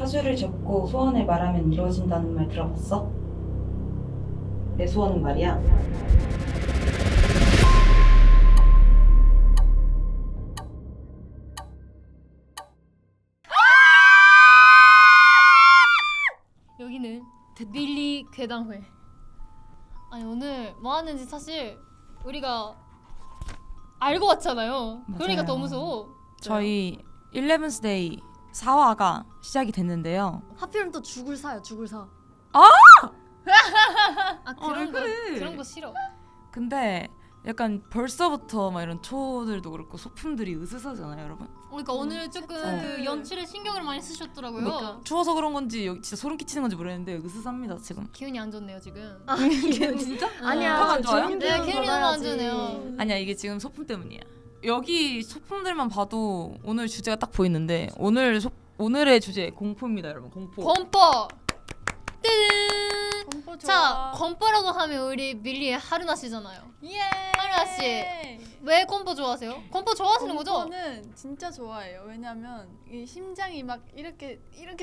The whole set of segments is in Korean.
사주를 접고 소원을 말하면 이루어진다는 말 들어봤어? 내 소원은 말이야. 여기는 밀리 괴담회. 아니 오늘 뭐 하는지 사실 우리가 알고 왔잖아요. 그러니까 맞아요. 더 무서워. 저희 11th Day 4화가 시작이 됐는데요. 하필이면 또 죽을 사요. 죽을 사. 아 왜 그런 거 그래? 그런 거 싫어. 근데 약간 벌써부터 막 이런 초들도 그렇고 소품들이 으스스하잖아요, 여러분. 그러니까 오늘 조금 그 연출에 신경을 많이 쓰셨더라고요. 그러니까 추워서 그런 건지 여기 진짜 소름 끼치는 건지 모르겠는데 으스스합니다 지금. 기운이 안 좋네요 지금. 이게 진짜? 아니야. 혀가 안 좋아요? 네, 기운이 너무 안 좋네요. 아니야, 이게 지금 소품 때문이야. 여기 소품들만 봐도 오늘 주제가 딱 보이는데 오늘의 주제 공포입니다, 여러분. 공포. 건포. 뜨든. 공포 좋아. 자, 건포라고 하면 우리 밀리의 하루나 씨잖아요. 예. 하루나 씨, 왜 건포 좋아하세요? 건포 좋아하시는 거죠? 건포는 진짜 좋아해요. 왜냐면 이 심장이 막 이렇게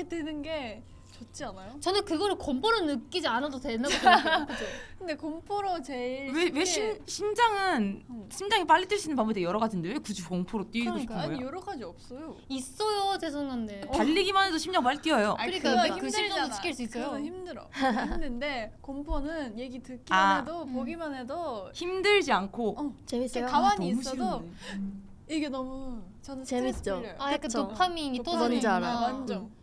드는 게 좋지 않아요? 저는 그거를 건포를 느끼지 않아도 된다고 생각해요. 그죠? 근데 공포로 제일 왜 쉽게- 심장은 심장이 빨리 뛸 수 있는 방법이 되게 여러 가지인데 왜 굳이 공포로 뛰고 싶은 그러니까요. 거예요? 아니 여러 가지 없어요. 있어요, 죄송한데. 달리기만 해도 심장 빨리 뛰어요. 그러니까 그건 그 심정도 힘들잖아. 지킬 수 있어요. 그건 힘들어. 힘든데 공포는 얘기 듣기만 아. 해도 보기만 해도 힘들지 않고 재밌어요. 그냥 가만히 너무 있어도 싫은데. 이게 너무 저는 스트레스 재밌죠? 풀려요. 아, 약간 그쵸. 도파민이 뭔지 터지는구나. 알아요. 완전.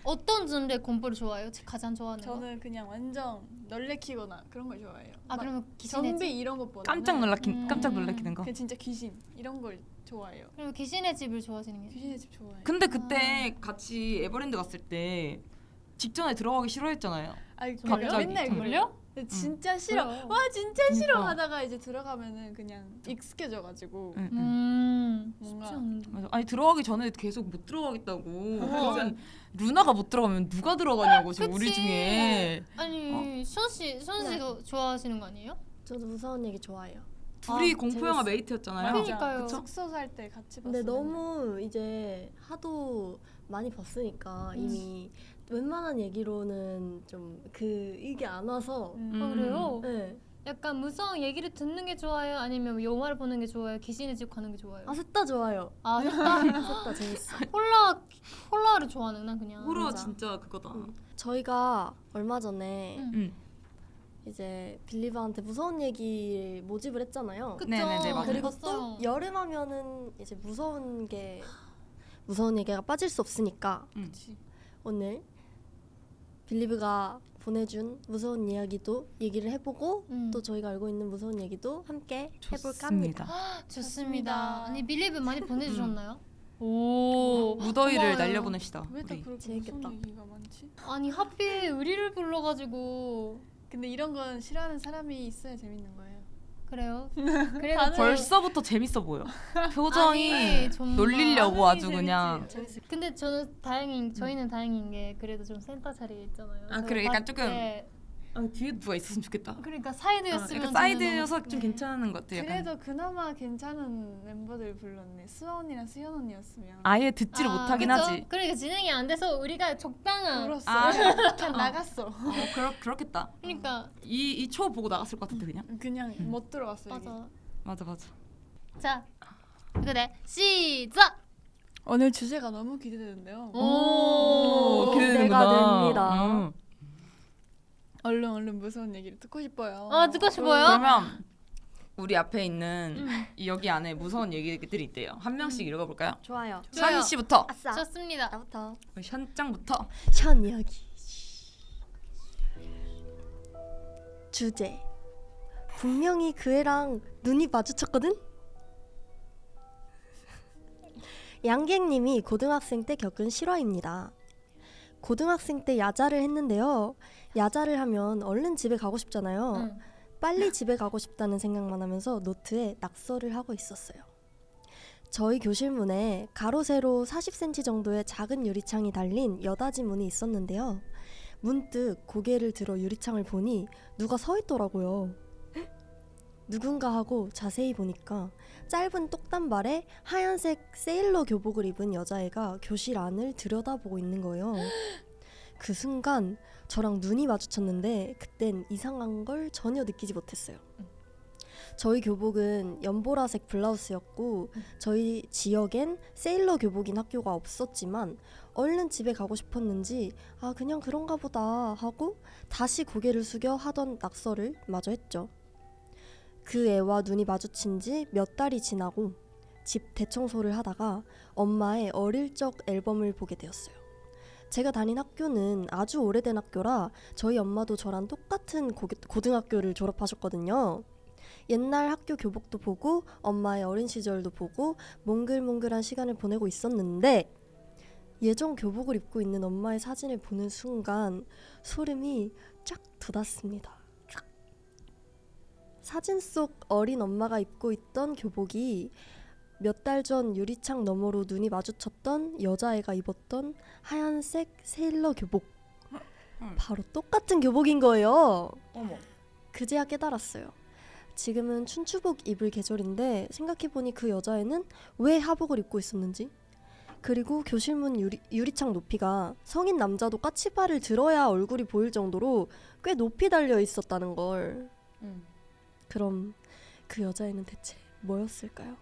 어떤 장르의 건포를 좋아해요? 가장 좋아하는 거? 저는 그냥 완전 놀래키거나 그런 걸 좋아해요. 아, 막 그러면 귀신의 집? 좀비 이런 것보다 깜짝 놀라키는 거. 그 진짜 귀신 이런 걸 좋아해요. 그러면 귀신의 집을 좋아하시는 게? 귀신의 집 좋아해요. 근데 그때 같이 에버랜드 갔을 때 직전에 들어가기 싫어했잖아요. 아니 정말요? 그래요? 맨날 응. 그래요? 근데 진짜 싫어. 그래요. 와 진짜 싫어 그러니까. 하다가 이제 들어가면은 그냥 익숙해져가지고 응, 응. 뭔가 쉽지 않은데. 맞아. 아니 들어가기 전에 계속 못 들어가겠다고. 그러면 루나가 못 들어가면 누가 들어가냐고 지금 우리 그치. 중에 아니 수원 씨도 좋아하시는 거 아니에요? 저도 무서운 얘기 좋아해요. 둘이 아, 공포 영화 재밌어. 메이트였잖아요. 맞아. 그러니까요. 숙소 살 때 같이 봤어. 근데 너무 이제 하도 많이 봤으니까 이미 웬만한 얘기로는 좀 그 이게 안 와서 아, 그래요? 네. 약간 무서운 얘기를 듣는 게 좋아요? 아니면 영화를 보는 게 좋아요? 귀신의 집 가는 게 좋아요? 아 셋 다 좋아요. 아, 진짜? 셋 다 재밌어. 홀라를 좋아하는구나 그냥. 호러 맞아. 진짜 그거다. 저희가 얼마 전에 응. 이제 빌리버한테 무서운 얘기 모집을 했잖아요. 그쵸? 네네네, 맞아요. 그리고 봤어요. 또 여름 하면은 이제 무서운 얘기가 빠질 수 없으니까 그치. 오늘 빌리브가 보내준 무서운 이야기도 얘기를 해보고 또 저희가 알고 있는 무서운 얘기도 함께 해볼까 합니다. 좋습니다. 좋습니다. 아니 빌리브 많이 보내주셨나요? 오, 무더위를 고마워요. 날려보내시다. 왜 다 우리. 그렇게 재밌겠다. 무서운 얘기가 많지? 아니 하필 의리를 불러가지고 근데 이런 건 싫어하는 사람이 있어야 재밌는 거예요. 그래요? 그래도 다들 벌써부터 재밌어 보여. 표정이 아니, 정말. 놀리려고 아주 재밌지. 그냥. 근데 저희는 다행인 게 그래도 좀 센터 자리에 있잖아요. 아, 그래, 약간 조금 네. 아, 뒤에 누가 있었으면 좋겠다. 그러니까 사이드였으면 약간 사이드여서 저는 좀 너무- 괜찮은 것 같아. 약간. 그래도 그나마 괜찮은 멤버들 불렀네. 수아 언니랑 수연 언니였으면 아예 듣지를 아, 못하긴 그쵸? 하지. 그러니까 진행이 안 돼서 우리가 적당한 울었어. 아. 그냥 나갔어. 그렇겠다. 그러니까 이 초 보고 나갔을 것 같은데 그냥. 그냥 못 들어갔어. 여기. 맞아. 맞아. 자, 그래 시작. 오늘 주제가 너무 기대되는데요. 오, 기대가 됩니다. 음. 얼른 무서운 얘기를 듣고 싶어요. 듣고 싶어요? 그러면 우리 앞에 있는 이 여기 안에 무서운 얘기들이 있대요. 한 명씩 읽어볼까요? 좋아요. 좋아요. 션 씨부터. 아싸. 좋습니다. 나부터. 션짱부터. 션 이야기. 주제. 분명히 그 애랑 눈이 마주쳤거든? 양갱님이 고등학생 때 겪은 실화입니다. 고등학생 때 야자를 했는데요. 야자를 하면 얼른 집에 가고 싶잖아요. 응. 빨리 집에 가고 싶다는 생각만 하면서 노트에 낙서를 하고 있었어요. 저희 교실 문에 가로 세로 40cm 정도의 작은 유리창이 달린 여닫이 문이 있었는데요. 문득 고개를 들어 유리창을 보니 누가 서 있더라고요. 누군가 하고 자세히 보니까 짧은 똑단발에 하얀색 세일러 교복을 입은 여자애가 교실 안을 들여다보고 있는 거예요. 그 순간 저랑 눈이 마주쳤는데 그땐 이상한 걸 전혀 느끼지 못했어요. 저희 교복은 연보라색 블라우스였고 저희 지역엔 세일러 교복인 학교가 없었지만 얼른 집에 가고 싶었는지 아 그냥 그런가 보다 하고 다시 고개를 숙여 하던 낙서를 마저 했죠. 그 애와 눈이 마주친 지 몇 달이 지나고 집 대청소를 하다가 엄마의 어릴 적 앨범을 보게 되었어요. 제가 다닌 학교는 아주 오래된 학교라 저희 엄마도 저랑 똑같은 고등학교를 졸업하셨거든요. 옛날 학교 교복도 보고 엄마의 어린 시절도 보고 몽글몽글한 시간을 보내고 있었는데 예전 교복을 입고 있는 엄마의 사진을 보는 순간 소름이 쫙 돋았습니다. 사진 속 어린 엄마가 입고 있던 교복이 몇 달 전 유리창 너머로 눈이 마주쳤던 여자애가 입었던 하얀색 세일러 교복. 바로 똑같은 교복인 거예요. 어머. 그제야 깨달았어요. 지금은 춘추복 입을 계절인데 생각해보니 그 여자애는 왜 하복을 입고 있었는지. 그리고 교실문 유리창 높이가 성인 남자도 까치발을 들어야 얼굴이 보일 정도로 꽤 높이 달려 있었다는 걸. 그럼 그 여자애는 대체 뭐였을까요?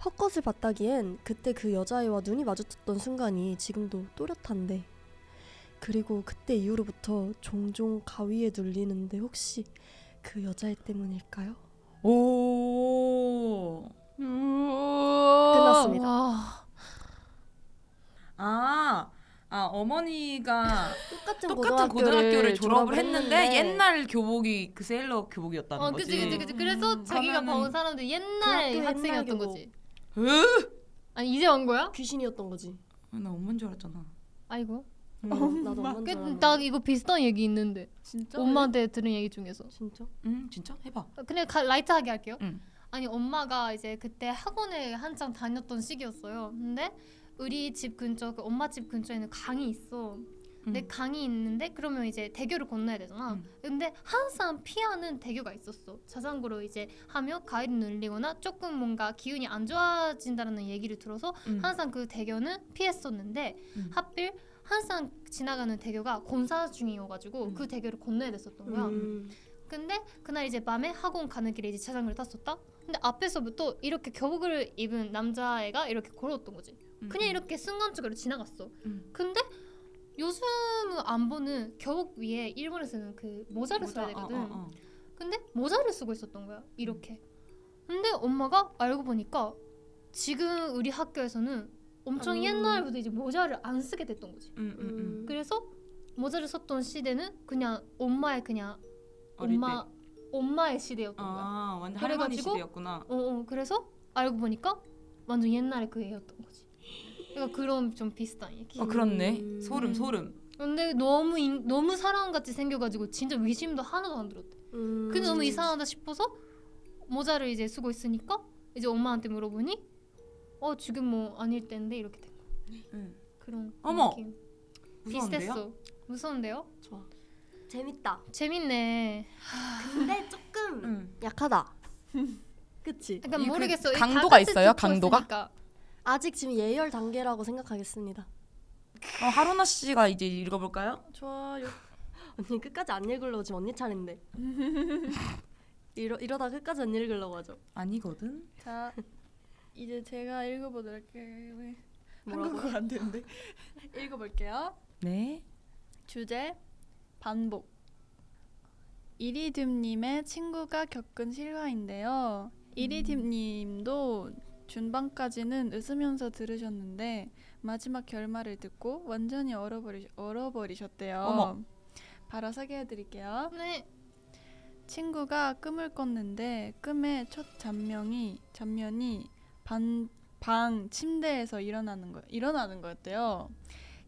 헛것을 봤다기엔 그때 그 여자애와 눈이 마주쳤던 순간이 지금도 또렷한데 그리고 그때 이후로부터 종종 가위에 눌리는데 혹시 그 여자애 때문일까요? 오. 끝났습니다. 와. 어머니가 똑같은 똑같은 고등학교를 졸업을 했는데 옛날 교복이 그 세일러 교복이었다는 거지. 그치. 그래서 자기가 그러면은- 봐온 사람들이 그 옛날 학교 학생이었던 옛날 거지. 으! 아니 이제 온 거야? 귀신이었던 거지. 나 엄마인 줄 알았잖아. 아이고. 나도 엄마인 줄 알았는데. 나 이거 비슷한 얘기 있는데 진짜? 엄마한테 들은 얘기 중에서. 진짜? 진짜? 해봐. 그냥 라이트하게 할게요. 응. 아니 엄마가 이제 그때 학원에 한창 다녔던 시기였어요. 근데 우리 집 근처 그 엄마 집 근처에는 강이 있어. 근데 강이 있는데 그러면 이제 대교를 건너야 되잖아. 근데 항상 피하는 대교가 있었어. 자전거로 이제 하면 가위를 눌리거나 조금 뭔가 기운이 안 좋아진다는 얘기를 들어서 항상 그 대교는 피했었는데 하필 항상 지나가는 대교가 공사 중이어가지고 그 대교를 건너야 됐었던 거야. 근데 그날 이제 밤에 학원 가는 길에 이제 자전거를 탔었다. 근데 앞에서부터 이렇게 교복을 입은 남자애가 이렇게 걸어왔던 거지. 그냥 이렇게 순간적으로 지나갔어. 근데 요즘은 안 보는 교복 위에 일본에서는 그 모자를 써야 되거든. 근데 모자를 쓰고 있었던 거야. 이렇게. 근데 엄마가 알고 보니까 지금 우리 학교에서는 엄청 옛날부터 이제 모자를 안 쓰게 됐던 거지. 그래서 모자를 썼던 시대는 그냥 엄마의 그냥 엄마의 시대였던 거야. 완전 할머니 그래가지고- 시대였구나. 그래서 알고 보니까 완전 옛날에 그 애였던 거지. 그러니까 그런 좀 비슷한 얘기. 그렇네. 소름. 근데 너무 사람같이 생겨가지고 진짜 의심도 하나도 안 들었대. 근데 너무 이상하다 싶어서 모자를 이제 쓰고 있으니까 이제 엄마한테 물어보니 지금 뭐 아닐 텐데 이렇게 된 거야. 그런 어머! 느낌. 무서운데요? 비슷했어. 무서운데요? 좋아. 재밌다. 재밌네. 근데 조금 약하다. 그치? 약간 이 그 모르겠어. 강도가 있어요? 강도가? 있으니까. 아직 지금 예열 단계라고 생각하겠습니다. 하루나 씨가 이제 읽어볼까요? 좋아요. 언니 끝까지 안 읽으려고 지금 언니 차례인데. 이러다 끝까지 안 읽으려고 하죠. 아니거든. 자, 이제 제가 읽어보도록 할게요. 뭐라고? 한국어가 안 되는데. 읽어볼게요. 네. 주제 반복. 이리듐님의 친구가 겪은 실화인데요. 이리듐님도 준방까지는 웃으면서 들으셨는데 마지막 결말을 듣고 완전히 얼어버리셨대요. 어머. 바로 소개해드릴게요. 네. 친구가 꿈을 꿨는데 꿈의 첫 장면이 방 침대에서 일어나는 거였대요.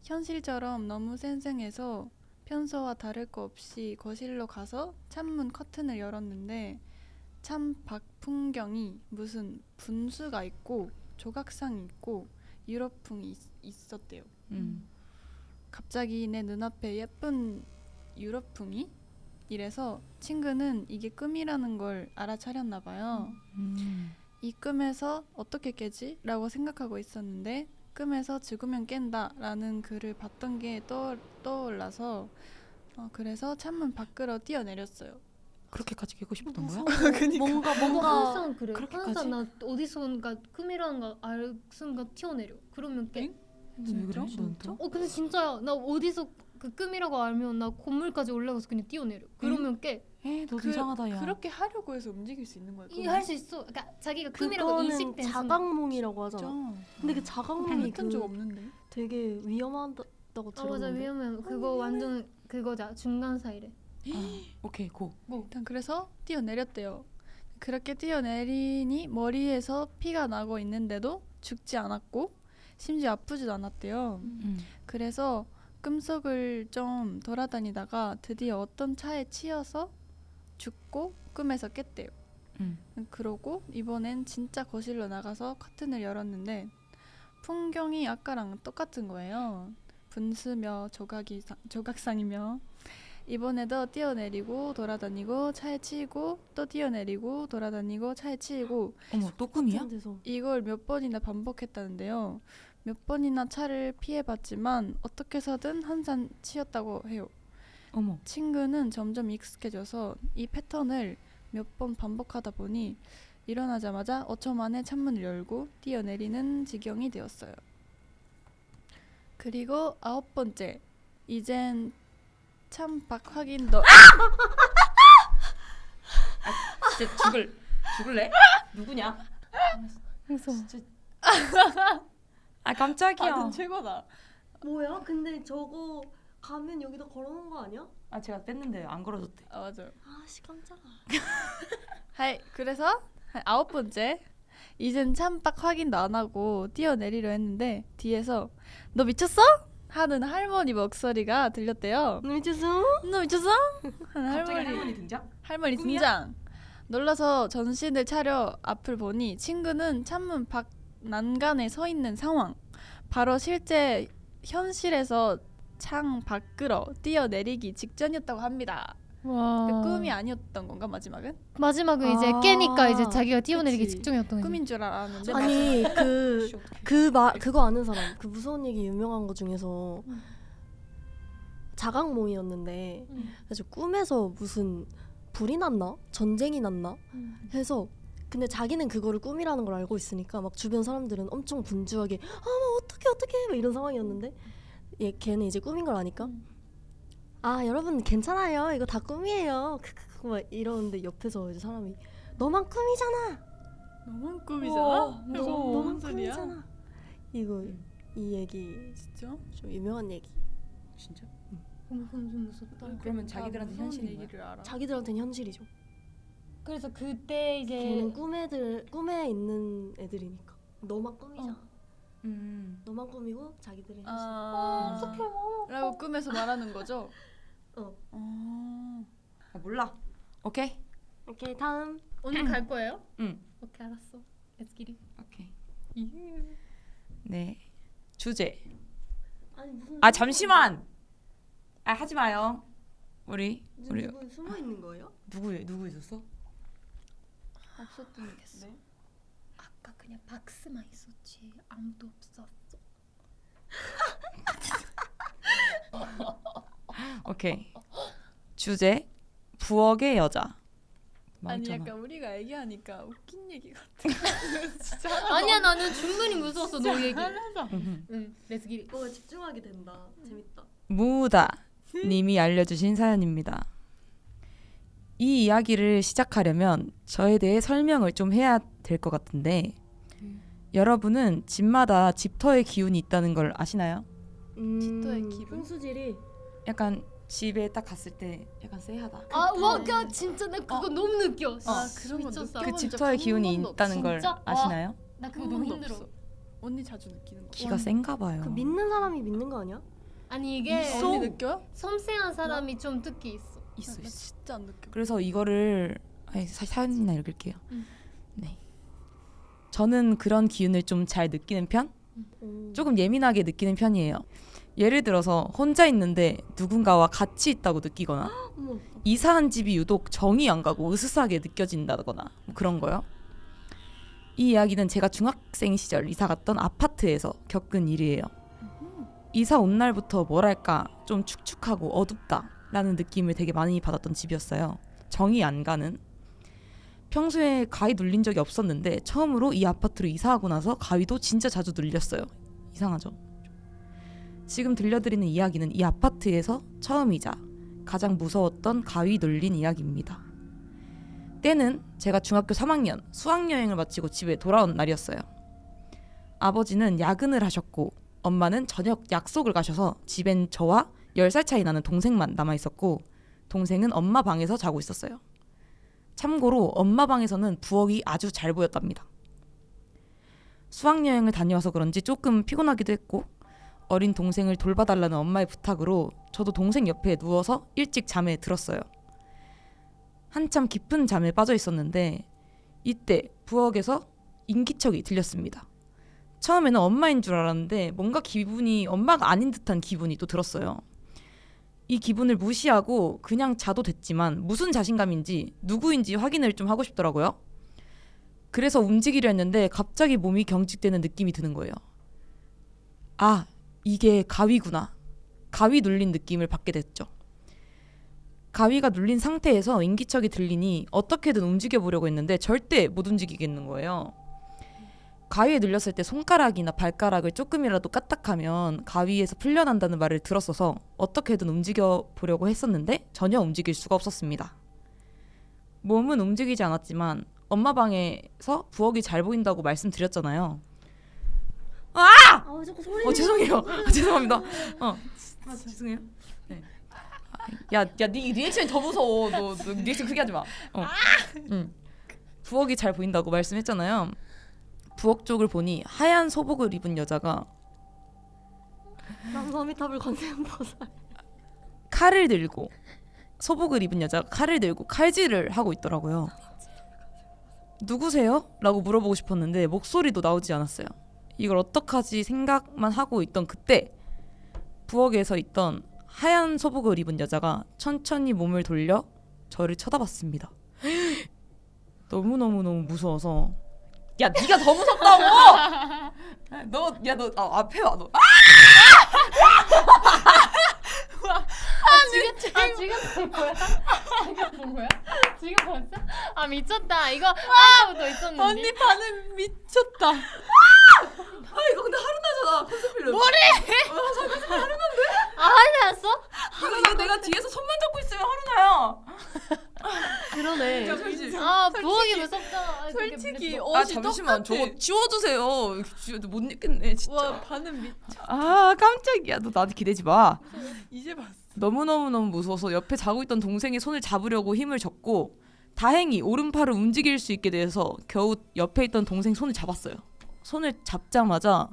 현실처럼 너무 생생해서 평소와 다를 거 없이 거실로 가서 창문 커튼을 열었는데 참 밖 풍경이 무슨 분수가 있고 조각상이 있고 유럽풍이 있었대요. 갑자기 내 눈앞에 예쁜 유럽풍이 이래서 친구는 이게 꿈이라는 걸 알아차렸나 봐요. 이 꿈에서 어떻게 깨지? 라고 생각하고 있었는데 꿈에서 죽으면 깬다라는 글을 봤던 게 떠올라서 그래서 창문 밖으로 뛰어내렸어요. 그렇게까지 깨고 싶었던 거야? 뭔가 항상 그래. 그렇게까지? 항상 나 어디선가 꿈이라는 거 알 순간 튀어내려. 그러면 깨. 왜 그래? 넌 또? 근데 진짜야. 나 어디서 그 꿈이라고 알면 나 건물까지 올라가서 그냥 뛰어내려. 그러면 깨. 너도 이상하다 야. 그렇게 하려고 해서 움직일 수 있는 거야. 할 수 있어. 그러니까 자기가 꿈이라고 그거는 인식된 순간. 자각몽이라고 하잖아. 진짜. 근데 그 자각몽이 못한 적 없는데. 되게 위험하다고 맞아. 들었는데. 왜냐면 그거 완전 그거자. 중간 사이래. 오케이 고. 일단 그래서 뛰어내렸대요. 그렇게 뛰어내리니 머리에서 피가 나고 있는데도 죽지 않았고 심지어 아프지도 않았대요. 그래서 꿈속을 좀 돌아다니다가 드디어 어떤 차에 치여서 죽고 꿈에서 깼대요. 그러고 이번엔 진짜 거실로 나가서 커튼을 열었는데 풍경이 아까랑 똑같은 거예요. 분수며 조각상이며 이번에도 뛰어내리고 돌아다니고 차에 치이고 또 뛰어내리고 돌아다니고 차에 치이고 어머 또 꿈이야? 같은 데서. 이걸 몇 번이나 반복했다는데요. 몇 번이나 차를 피해봤지만 어떻게 해서든 항상 치였다고 해요. 어머. 친구는 점점 익숙해져서 이 패턴을 몇 번 반복하다 보니 일어나자마자 5초 만에 창문을 열고 뛰어내리는 지경이 되었어요. 그리고 9번째, 이젠 참박 확인도 진짜 죽을래? 누구냐? 무서워. 아 깜짝이야. 아, 최고다. 뭐야? 근데 저거 가면 여기다 걸어놓은 거 아니야? 아 제가 뺐는데 안 걸어줬대. 아, 맞아요. 아씨 깜짝아. 하이, 그래서 9번째, 이젠 참박 확인도 안 하고 뛰어내리려 했는데 뒤에서 너 미쳤어? 하는 할머니 목소리가 들렸대요. 미쳤어? 너 미쳤어? 하는 갑자기 할머니 등장? 할머니 꿈이야? 등장. 놀라서 전신을 차려 앞을 보니 친구는 창문 밖 난간에 서 있는 상황. 바로 실제 현실에서 창 밖으로 뛰어내리기 직전이었다고 합니다. 와. 그 꿈이 아니었던 건가 마지막은? 마지막은 이제 아. 깨니까 이제 자기가 뛰어내리기 그치. 직전이었던 거지. 꿈인 줄 알았는데 아니 혹시 어떡해. 그거 아는 사람 그 무서운 얘기 유명한 거 중에서 자각몽이었는데 그래서 꿈에서 무슨 불이 났나 전쟁이 났나 해서 근데 자기는 그거를 꿈이라는 걸 알고 있으니까 막 주변 사람들은 엄청 분주하게 막 어떡해 막 이런 상황이었는데 걔는 이제 꿈인 걸 아니까 아 여러분 괜찮아요 이거 다 꿈이에요 크크크 막 이러는데 옆에서 이제 사람이 너만 꿈이잖아 너무 꿈이잖아. 무서워. 뭔 너만 소리야? 꿈이잖아 이거 이 얘기 진짜? 좀 유명한 얘기 진짜? 좀 무섭다. 그러면 자기들한테 무서운 현실인 거야? 얘기를 알아. 자기들한테는 현실이죠 그래서 그때 이제 걔는 꿈에 있는 애들이니까 너만 꿈이잖아 너만 꿈이고 자기들은 현실 아, 라고 꿈에서 말하는 거죠? 어. 아, 몰라. 오케이. 오케이 다음 오늘 갈 거예요? 응. 오케이 알았어. Let's get it. 오케이. 네. 주제. 아니 무슨 아 잠시만. 아 하지 마요. 우리 누구 숨어 있는 거예요? 누구 있었어? 없었던 겠어. 네? 아까 그냥 박스만 있었지 아무도 없었어. 오케이. 주제 부엌의 여자. 아니 망했잖아. 약간 우리가 얘기하니까 웃긴 얘기 같아. 진짜 아니야 나는 충분히 무서웠어 너 얘기. 응. Let's get it. 집중하게 된다 재밌다 무다 님이 알려주신 사연입니다. 이 이야기를 시작하려면 저에 대해 설명을 좀 해야 될 것 같은데 여러분은 집마다 집터의 기운이 있다는 걸 아시나요? 집터의 기분? 풍수질이 약간 집에 딱 갔을 때 약간 쎄하다. 야 진짜 나 그거 너무 느껴. 아, 그런 거 미쳤어. 느껴본 그 적 집터의 한 기운이 번도 있다는 걸 진짜? 아시나요? 나 그거 한 너무 번도 힘들어. 없어. 언니 자주 느끼는 거. 기가 센가 봐요. 그 믿는 사람이 믿는 거 아니야? 아니 이게 언니 느껴요? 섬세한 사람이 좀 특히 있어. 있어 나 있어. 진짜 안 느껴. 그래서 이거를 사연이나 읽을게요. 응. 네. 저는 그런 기운을 좀 잘 느끼는 편? 오. 조금 예민하게 느끼는 편이에요. 예를 들어서 혼자 있는데 누군가와 같이 있다고 느끼거나 어머. 이사한 집이 유독 정이 안 가고 으스스하게 느껴진다거나 뭐 그런 거요. 이 이야기는 제가 중학생 시절 이사 갔던 아파트에서 겪은 일이에요. 이사 온 날부터 뭐랄까 좀 축축하고 어둡다라는 느낌을 되게 많이 받았던 집이었어요. 정이 안 가는. 평소에 가위 눌린 적이 없었는데 처음으로 이 아파트로 이사하고 나서 가위도 진짜 자주 눌렸어요. 이상하죠? 지금 들려드리는 이야기는 이 아파트에서 처음이자 가장 무서웠던 가위 눌린 이야기입니다. 때는 제가 중학교 3학년 수학여행을 마치고 집에 돌아온 날이었어요. 아버지는 야근을 하셨고 엄마는 저녁 약속을 가셔서 집엔 저와 10살 차이 나는 동생만 남아있었고 동생은 엄마 방에서 자고 있었어요. 참고로 엄마 방에서는 부엌이 아주 잘 보였답니다. 수학여행을 다녀와서 그런지 조금 피곤하기도 했고 어린 동생을 돌봐달라는 엄마의 부탁으로 저도 동생 옆에 누워서 일찍 잠에 들었어요. 한참 깊은 잠에 빠져 있었는데 이때 부엌에서 인기척이 들렸습니다. 처음에는 엄마인 줄 알았는데 뭔가 기분이 엄마가 아닌 듯한 기분이 또 들었어요. 이 기분을 무시하고 그냥 자도 됐지만 무슨 자신감인지 누구인지 확인을 좀 하고 싶더라고요. 그래서 움직이려 했는데 갑자기 몸이 경직되는 느낌이 드는 거예요. 아, 이게 가위구나. 가위 눌린 느낌을 받게 됐죠. 가위가 눌린 상태에서 인기척이 들리니 어떻게든 움직여 보려고 했는데 절대 못 움직이겠는 거예요. 가위에 눌렸을 때 손가락이나 발가락을 조금이라도 까딱하면 가위에서 풀려난다는 말을 들었어서 어떻게든 움직여 보려고 했었는데 전혀 움직일 수가 없었습니다. 몸은 움직이지 않았지만 엄마 방에서 부엌이 잘 보인다고 말씀드렸잖아요. 아, 자꾸 소리. 죄송해요. 죄송합니다. 죄송해요. 네. 야, 네 리액션이 더 무서워. 너 리액션 크게 하지 마. 부엌이 잘 보인다고 말씀했잖아요. 부엌 쪽을 보니 하얀 소복을 입은 여자가 남서미탑을 건세음보살. 칼을 들고 소복을 입은 여자가 칼을 들고 칼질을 하고 있더라고요. 누구세요? 라고 물어보고 싶었는데 목소리도 나오지 않았어요. 이걸 어떡하지 생각만 하고 있던 그때 부엌에서 있던 하얀 소복을 입은 여자가 천천히 몸을 돌려 저를 쳐다봤습니다. 너무너무 무서워서 야 네가 더 무섭다고! 너 앞에 와 너. 지금 본 거야? 지금 본 거야? 지금 봤어? 아 미쳤다. 이거 아까부터 있었는데. 언니 반응 미쳤다. 이거 근데 하루나잖아 컨셉 필름. 아 화났어? 이거 내가 뒤에서 손만 잡고 있으면 하루나야. 그러네. 아 부엌이 무섭다. 솔직히 아 옷이 잠시만 똑같아. 저거 지워주세요. 못 읽겠네 진짜. 와 반응 미쳤. 아 깜짝이야. 너 나한테 기대지 마. 이제 봤어. 너무 무서워서 옆에 자고 있던 동생의 손을 잡으려고 힘을 줬고 다행히 오른팔을 움직일 수 있게 돼서 겨우 옆에 있던 동생 손을 잡았어요. 손을 잡자마자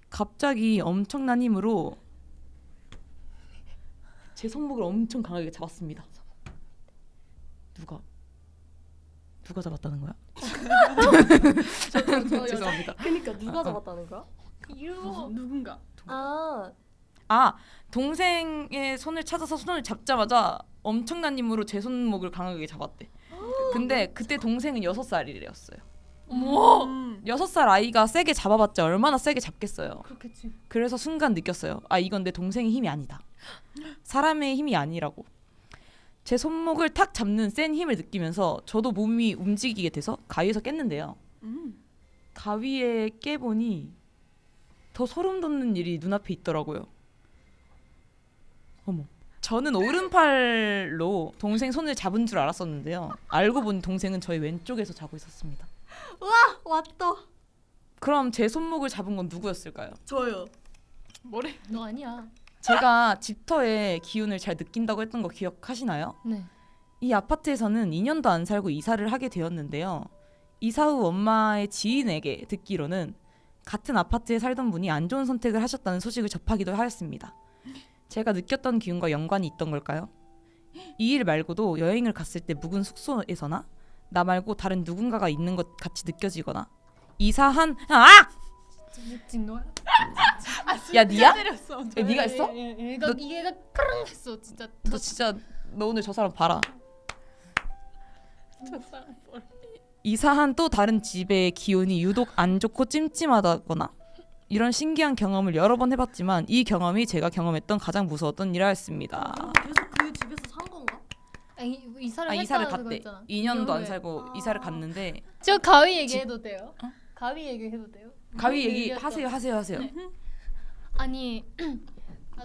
갑자기 엄청난 힘으로 제 손목을 엄청 강하게 잡았습니다. 누가 잡았다는 거야? 죄송합니다. 그러니까 누가 잡았다는 거야? 누군가. 동생의 손을 찾아서 손을 잡자마자 엄청난 힘으로 제 손목을 강하게 잡았대. 근데 그때 동생은 6살이랬어요. 어머. 6살 아이가 세게 잡아봤자 얼마나 세게 잡겠어요. 그렇겠지. 그래서 순간 느꼈어요. 아 이건 내 동생의 힘이 아니다. 사람의 힘이 아니라고. 제 손목을 탁 잡는 센 힘을 느끼면서 저도 몸이 움직이게 돼서 가위에서 깼는데요. 가위에 깨보니 더 소름 돋는 일이 눈앞에 있더라고요. 어머. 저는 오른팔로 동생 손을 잡은 줄 알았었는데요. 알고 보니 동생은 저희 왼쪽에서 자고 있었습니다. 왔다. 그럼 제 손목을 잡은 건 누구였을까요? 저요. 뭐래? 너 아니야. 제가 집터의 기운을 잘 느낀다고 했던 거 기억하시나요? 네. 이 아파트에서는 2년도 안 살고 이사를 하게 되었는데요. 이사 후 엄마의 지인에게 듣기로는 같은 아파트에 살던 분이 안 좋은 선택을 하셨다는 소식을 접하기도 하였습니다. 제가 느꼈던 기운과 연관이 있던 걸까요? 이 일 말고도 여행을 갔을 때 묵은 숙소에서나 나 말고 다른 누군가가 있는 것 같이 느껴지거나 이사한 미친 너야? 야 니야? 때렸어. 야, 네가 했어? 얘가 얘가 크랑 했어 진짜. 너 진짜 너 오늘 저 사람 봐라. 저 사람 뭘? 이사한 또 다른 집의 기운이 유독 안 좋고 찜찜하다거나 이런 신기한 경험을 여러 번 해봤지만 이 경험이 제가 경험했던 가장 무서웠던 일화였습니다. 계속 그 집에서 산 건가? 아니 이사를 이사를 했다는 거 갔대. 있잖아. 2년도 안 이혼을. 살고 이사를 갔는데 저 가위 얘기해도 돼요? 가위 얘기해도 돼요? 가위 얘기 얘기했죠. 하세요. 네. 아니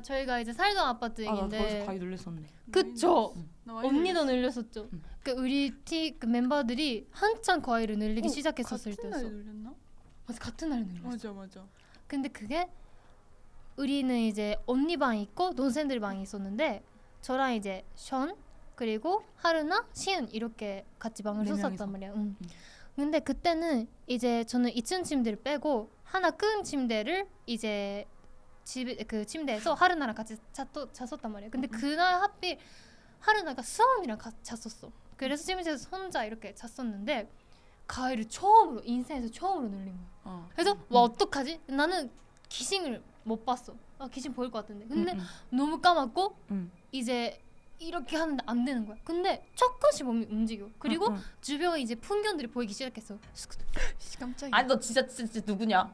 저희가 이제 살던 아 나 아파트인데 벌써 가위 눌렸었네. 그쵸? 나 많이 언니도 눌렸어. 늘렸었죠. 그 우리 그 멤버들이 한창 과일을 늘리기 어, 시작했었을 같은 날에 때였어. 눌렸나? 맞아 같은 날에 늘렸어. 맞아. 근데 그게 우리는 이제 언니 방이 있고 논생들 방이 있었는데 저랑 이제 션 그리고 하루나 시은 이렇게 같이 방을 네 명이서. 썼었단 말이야. 근데 그때는 이제 저는 2층 침대를 빼고 하나 큰 침대를 이제 집 그 침대에서 하루나랑 같이 잤었단 말이야. 근데 그날 하필 하루나가 수원이랑 잤었어. 그래서 침대에서 혼자 이렇게 잤었는데 가위를 처음으로 인생에서 처음으로 눌린 거야. 그래서 와 어떡하지? 나는 귀신을 못 봤어. 귀신 보일 것 같은데. 근데 너무 까맣고 이제 이렇게 하는데 안 되는 거야. 근데 조금씩 몸이 움직여. 그리고 주변에 이제 풍경들이 보이기 시작했어. 깜짝이야. 아니 너 진짜 누구냐?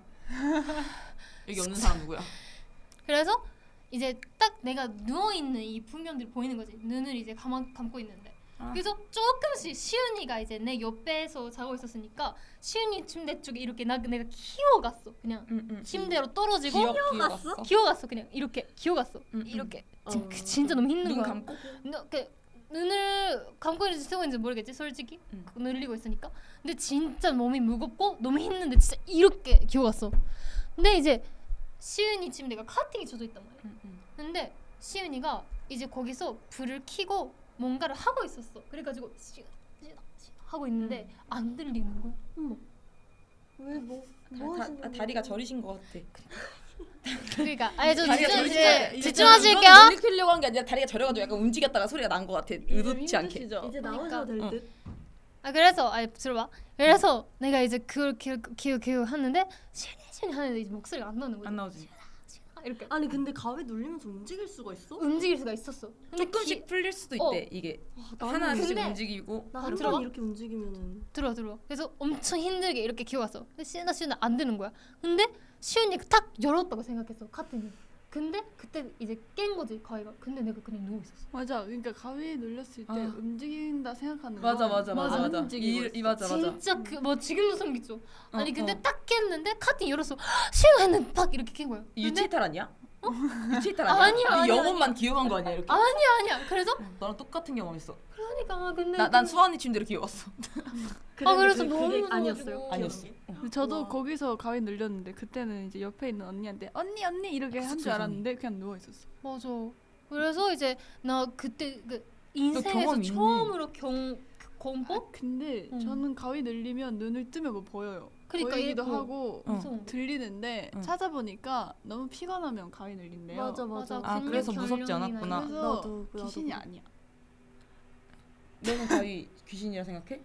여기 없는 사람 누구야? 그래서 이제 딱 내가 누워 있는 이 풍경들이 보이는 거지. 눈을 이제 감고 있는데. 그래서 조금씩 시은이가 이제 내 옆에서 자고 있었으니까 시은이 침대 쪽에 이렇게 내가 기어갔어. 그냥 침대로 떨어지고 기어갔어. 그냥 이렇게 기어갔어. 이렇게 진짜 너무 힘든 눈 거야. 감고? 눈을 감고 있는지 쓰고 있는지 모르겠지 솔직히 늘리고 있으니까. 근데 진짜 몸이 무겁고 너무 힘든데 진짜 이렇게 기어갔어. 근데 이제 시은이 침대가 카팅이 쳐져 있단 말이야. 근데 시은이가 이제 거기서 불을 켜고 뭔가를 하고 있었어. 그래가지고 시은아 하고 있는데 안 들리는 거야. 왜 뭐 하시는 거야? 다리가 저리신 것 같아. 그러니까 아니 저 다리가 진짜 저리니까 이제 이제 집중하실게요. 이건 놀리려고 한 게 아니라 다리가 저려가지고 약간 움직였다가 소리가 난 것 같아. 의도치 않게. 이제 나오셔도 그러니까. 될 듯. 그래서 들어봐. 그래서 내가 이제 그걸 기억 하는데 시은이 하는데 이제 목소리가 안 나오는 거야. 안 나오지. 이렇게 아니 근데 가위 눌리면서 움직일 수가 있어? 움직일 수가 있었어. 근데 조금씩 풀릴 수도 있대. 이게 나는 하나씩 근데- 움직이고. 나 한 들어봐. 번 이렇게 움직이면은 들어. 그래서 엄청 힘들게 이렇게 기어갔어. 근데 시은아 안 되는 거야. 근데 시은이가 탁 열었다고 생각했어 카튼이. 근데 그때 이제 깬 거지 가위가. 근데 내가 그냥 누워 있었어. 맞아. 그러니까 가위 눌렸을 때 아. 움직인다 생각하는 거. 맞아. 안 움직이고 있어. 맞아. 진짜 그 뭐 지금도 생기죠. 아니 근데 어. 딱 깼는데 카튼 열었어. 시은아 했는데 팍 이렇게 깬 거야. 근데 유치이탈 아니야? 유치이탈 아니야? 아니야, 네 영혼만 기어간 거 아니야 이렇게? 아니야. 그래서 나랑 똑같은 경험했어. 그러니까 근데 난 수환이 침대로 기어갔어. 그래서 그게 너무 무서워가지고. 아니었어요? 아니었어. 저도 와. 거기서 가위 눌렸는데 그때는 이제 옆에 있는 언니한테 언니 이렇게 한 줄 세상에. 알았는데 그냥 누워 있었어. 맞아. 그래서 이제 나 그때 그 인생에서 경험 있니? 처음으로 공포? 근데 응. 저는 가위 눌리면 눈을 뜨면 뭐 보여요. 그러니까 보이기도 얘 뭐- 하고 무서워. 들리는데 응. 찾아보니까 너무 피곤하면 가위 눌린대요. 맞아. 아, 그래서 무섭지 않았구나. 그래서 나도 귀신이 아니야. 너는 가위 귀신이라 생각해?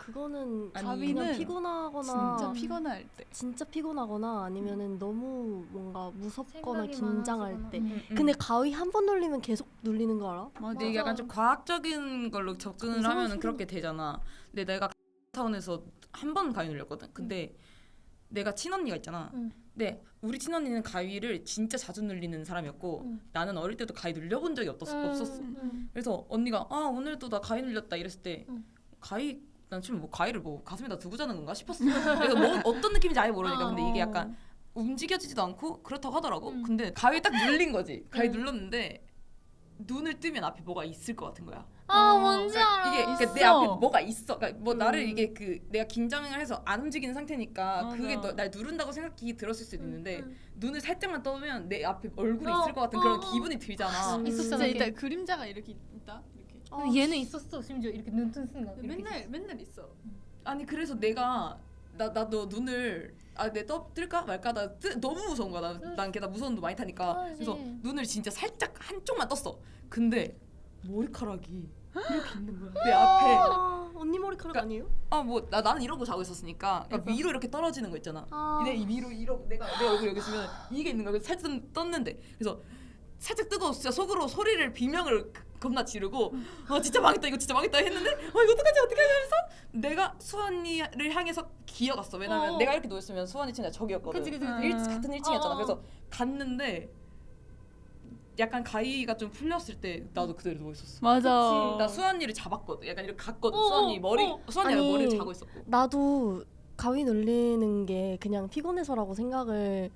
그거는 아니, 그냥 가위는 피곤하거나 진짜 피곤할 때. 진짜 피곤하거나 아니면은 너무 뭔가 무섭거나 생각이 긴장할 많아지거나. 때. 근데 가위 한 번 눌리면 계속 눌리는 거 알아? 맞아. 근데 이게 약간 좀 과학적인 걸로 접근을 이상한 하면은 소리. 그렇게 되잖아. 근데 내가 타운에서 한 번 가위 눌렸거든. 근데 내가 친언니가 있잖아. 응. 근데 우리 친언니는 가위를 진짜 자주 눌리는 사람이었고 응. 나는 어릴 때도 가위 눌려본 적이 없었어. 그래서 언니가 오늘도 나 가위 눌렸다 이랬을 때 응. 가위 난 지금 뭐 가위를 뭐 가슴에다 두고 자는 건가 싶었어. 그래서 뭐 어떤 느낌인지 아예 모르니까 근데 이게 약간 움직여지지도 않고 그렇다고 하더라고. 응. 근데 가위 딱 눌린 거지. 가위 응. 눌렀는데 눈을 뜨면 앞에 뭐가 있을 것 같은 거야. 뭔지 알아. 이게 그러니까 내 있어. 앞에 뭐가 있어. 그러니까 뭐 나를 이게 그 내가 긴장을 해서 안 움직이는 상태니까 맞아. 그게 날 누른다고 생각이 들었을 수도 있는데 응. 눈을 살짝만 떠면 내 앞에 얼굴이 어, 있을 것 같은 그런 어. 기분이 들잖아. 있었잖아. 진짜 일단 그림자가 이렇게 있다. 이렇게. 근데 얘는 있었어 심지어 이렇게 눈 뜬 순간. 이렇게 맨날 있어. 아니 그래서 내가 나도 눈을 내 뜰까 말까 너무 무서운 거야. 난 게다 무서운 도 많이 타니까. 그러지. 그래서 눈을 진짜 살짝 한쪽만 떴어. 근데 머리카락이 이렇게 있는 거야. 내 앞에. 언니 머리 머리카락 아니에요? 나는 이러고 자고 있었으니까 그러니까 위로 이렇게 떨어지는 거 있잖아. 내 위로 이러고 내가 내 얼굴 여기 있으면 이게 있는 거야. 그래서 살짝 떴는데 그래서 살짝 뜨고 진짜 속으로 소리를 비명을 겁나 지르고 진짜 망했다 이거 진짜 망했다 했는데 이거 어떡하지 하면서 내가 수환이를 향해서 기어갔어. 왜냐면 내가 이렇게 누워있으면 수환이 친구가 저기였거든. 그치. 같은 1층이었잖아. 그래서 갔는데 약간 가위가 좀 풀렸을 때 나도 그대로 누워있었어. 맞아. 나 수환이를 잡았거든. 약간 이렇게 갔거든. 수환이가 아니, 머리를 자고 있었고. 나도 가위 눌리는 게 그냥 피곤해서라고 생각을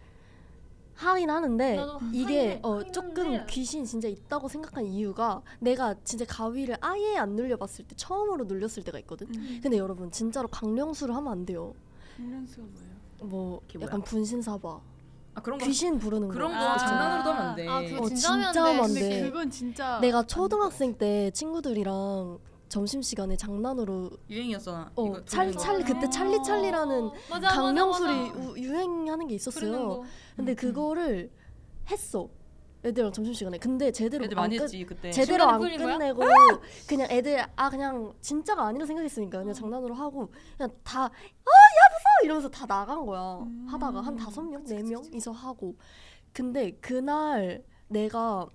하긴 하는데 나도 이게 하긴 조금 했는데. 귀신 진짜 있다고 생각한 이유가 내가 진짜 가위를 아예 안 눌려봤을 때 처음으로 눌렸을 때가 있거든. 근데 여러분 진짜로 강령술을 하면 안 돼요. 훈련수가 뭐예요? 뭐 그게 뭐야? 약간 분신사바 그런 거 귀신 부르는 거. 그런 거 아. 장난으로도 하면 안 돼. 그거 진짜 진짜 하면 안 돼. 하면 안 근데 돼. 그건 진짜 내가 초등학생 때 친구들이랑 점심시간에 장난으로 유행이었잖아. 그때 찰리찰리라는 맞아, 강령술이 맞아, 맞아. 유행하는 게 부르는 있었어요. 거. 근데 그거를 했어. 애들이랑 점심시간에. 근데 제대로 애들 안 많이 끝- 했지 그때. 제대로 안 중간에 풀린 끝내고 그냥 애들 그냥 진짜가 아니라 생각했으니까 그냥 장난으로 하고 그냥 다 무서워 이러면서 다 나간 거야. 하다가 한 5명, 4명이서 하고. 근데 그날 내가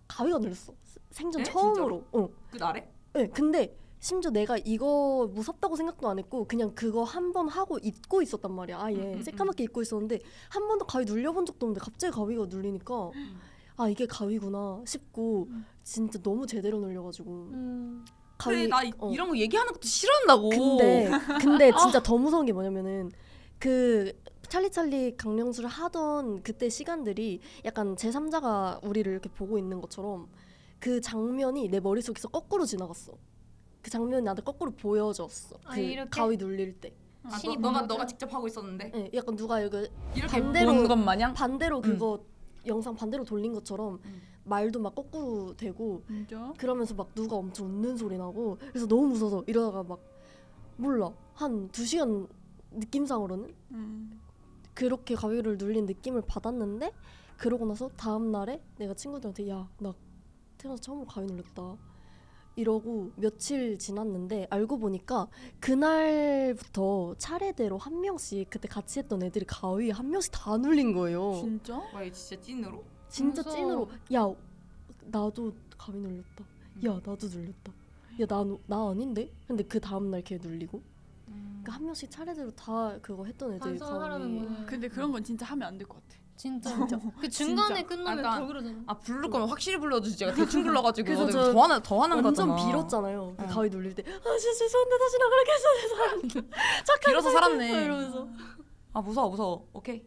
가위가 눌렸어. 생전 에? 처음으로. 그 날에? 네, 근데 심지어 내가 이거 무섭다고 생각도 안 했고 그냥 그거 한 번 하고 잊고 있었단 말이야. 아예 새까맣게 잊고 있었는데 한 번도 가위 눌려본 적도 없는데 갑자기 가위가 눌리니까 이게 가위구나 싶고 진짜 너무 제대로 눌려가지고 그래 나 이런 거 얘기하는 것도 싫어한다고. 근데 진짜 더 무서운 게 뭐냐면은 그 찰리찰리 강령술을 하던 그때 시간들이 약간 제3자가 우리를 이렇게 보고 있는 것처럼 그 장면이 내 머릿속에서 거꾸로 지나갔어. 그 장면이 나한테 거꾸로 보여졌어. 그 이렇게? 가위 눌릴 때. 신이 너가 직접 하고 있었는데 네, 약간 누가 이거 이렇게 반대로 보는 것 마냥. 반대로 그거 영상 반대로 돌린 것처럼 말도 막 거꾸로 되고 진짜? 그러면서 막 누가 엄청 웃는 소리 나고 그래서 너무 무서워서 이러다가 막 몰라 한 2시간 느낌상으로는 그렇게 가위를 눌린 느낌을 받았는데 그러고 나서 다음 날에 내가 친구들한테 야 나 태어나서 처음으로 가위 눌렸다 이러고 며칠 지났는데 알고 보니까 그날부터 차례대로 한 명씩 그때 같이 했던 애들이 가위에 한 명씩 다 눌린 거예요. 진짜? 와 이거 진짜 찐으로? 진짜 무서워. 찐으로 야 나도 가위 눌렸다. 야 나도 눌렸다. 야 나 아닌데? 근데 그 다음 날 걔 눌리고. 그러니까 한 명씩 차례대로 다 그거 했던 애들 반성하라는 거네. 근데 그런 건 진짜 하면 안 될 것 같아. 진짜. 그 중간에 끝나면 약간- 더 그러잖아. 부를 거면 확실히 불러주지. 제가 대충 불러가지고 그래서 내가 저 더 화난 완전 거잖아. 빌었잖아요. 그 가위 눌릴 때 진짜 죄송한데 다시 나 그렇게 했어 죄송합니다. 착하게 빌어서 살게요. 살았네. 이러면서 무서워. 오케이.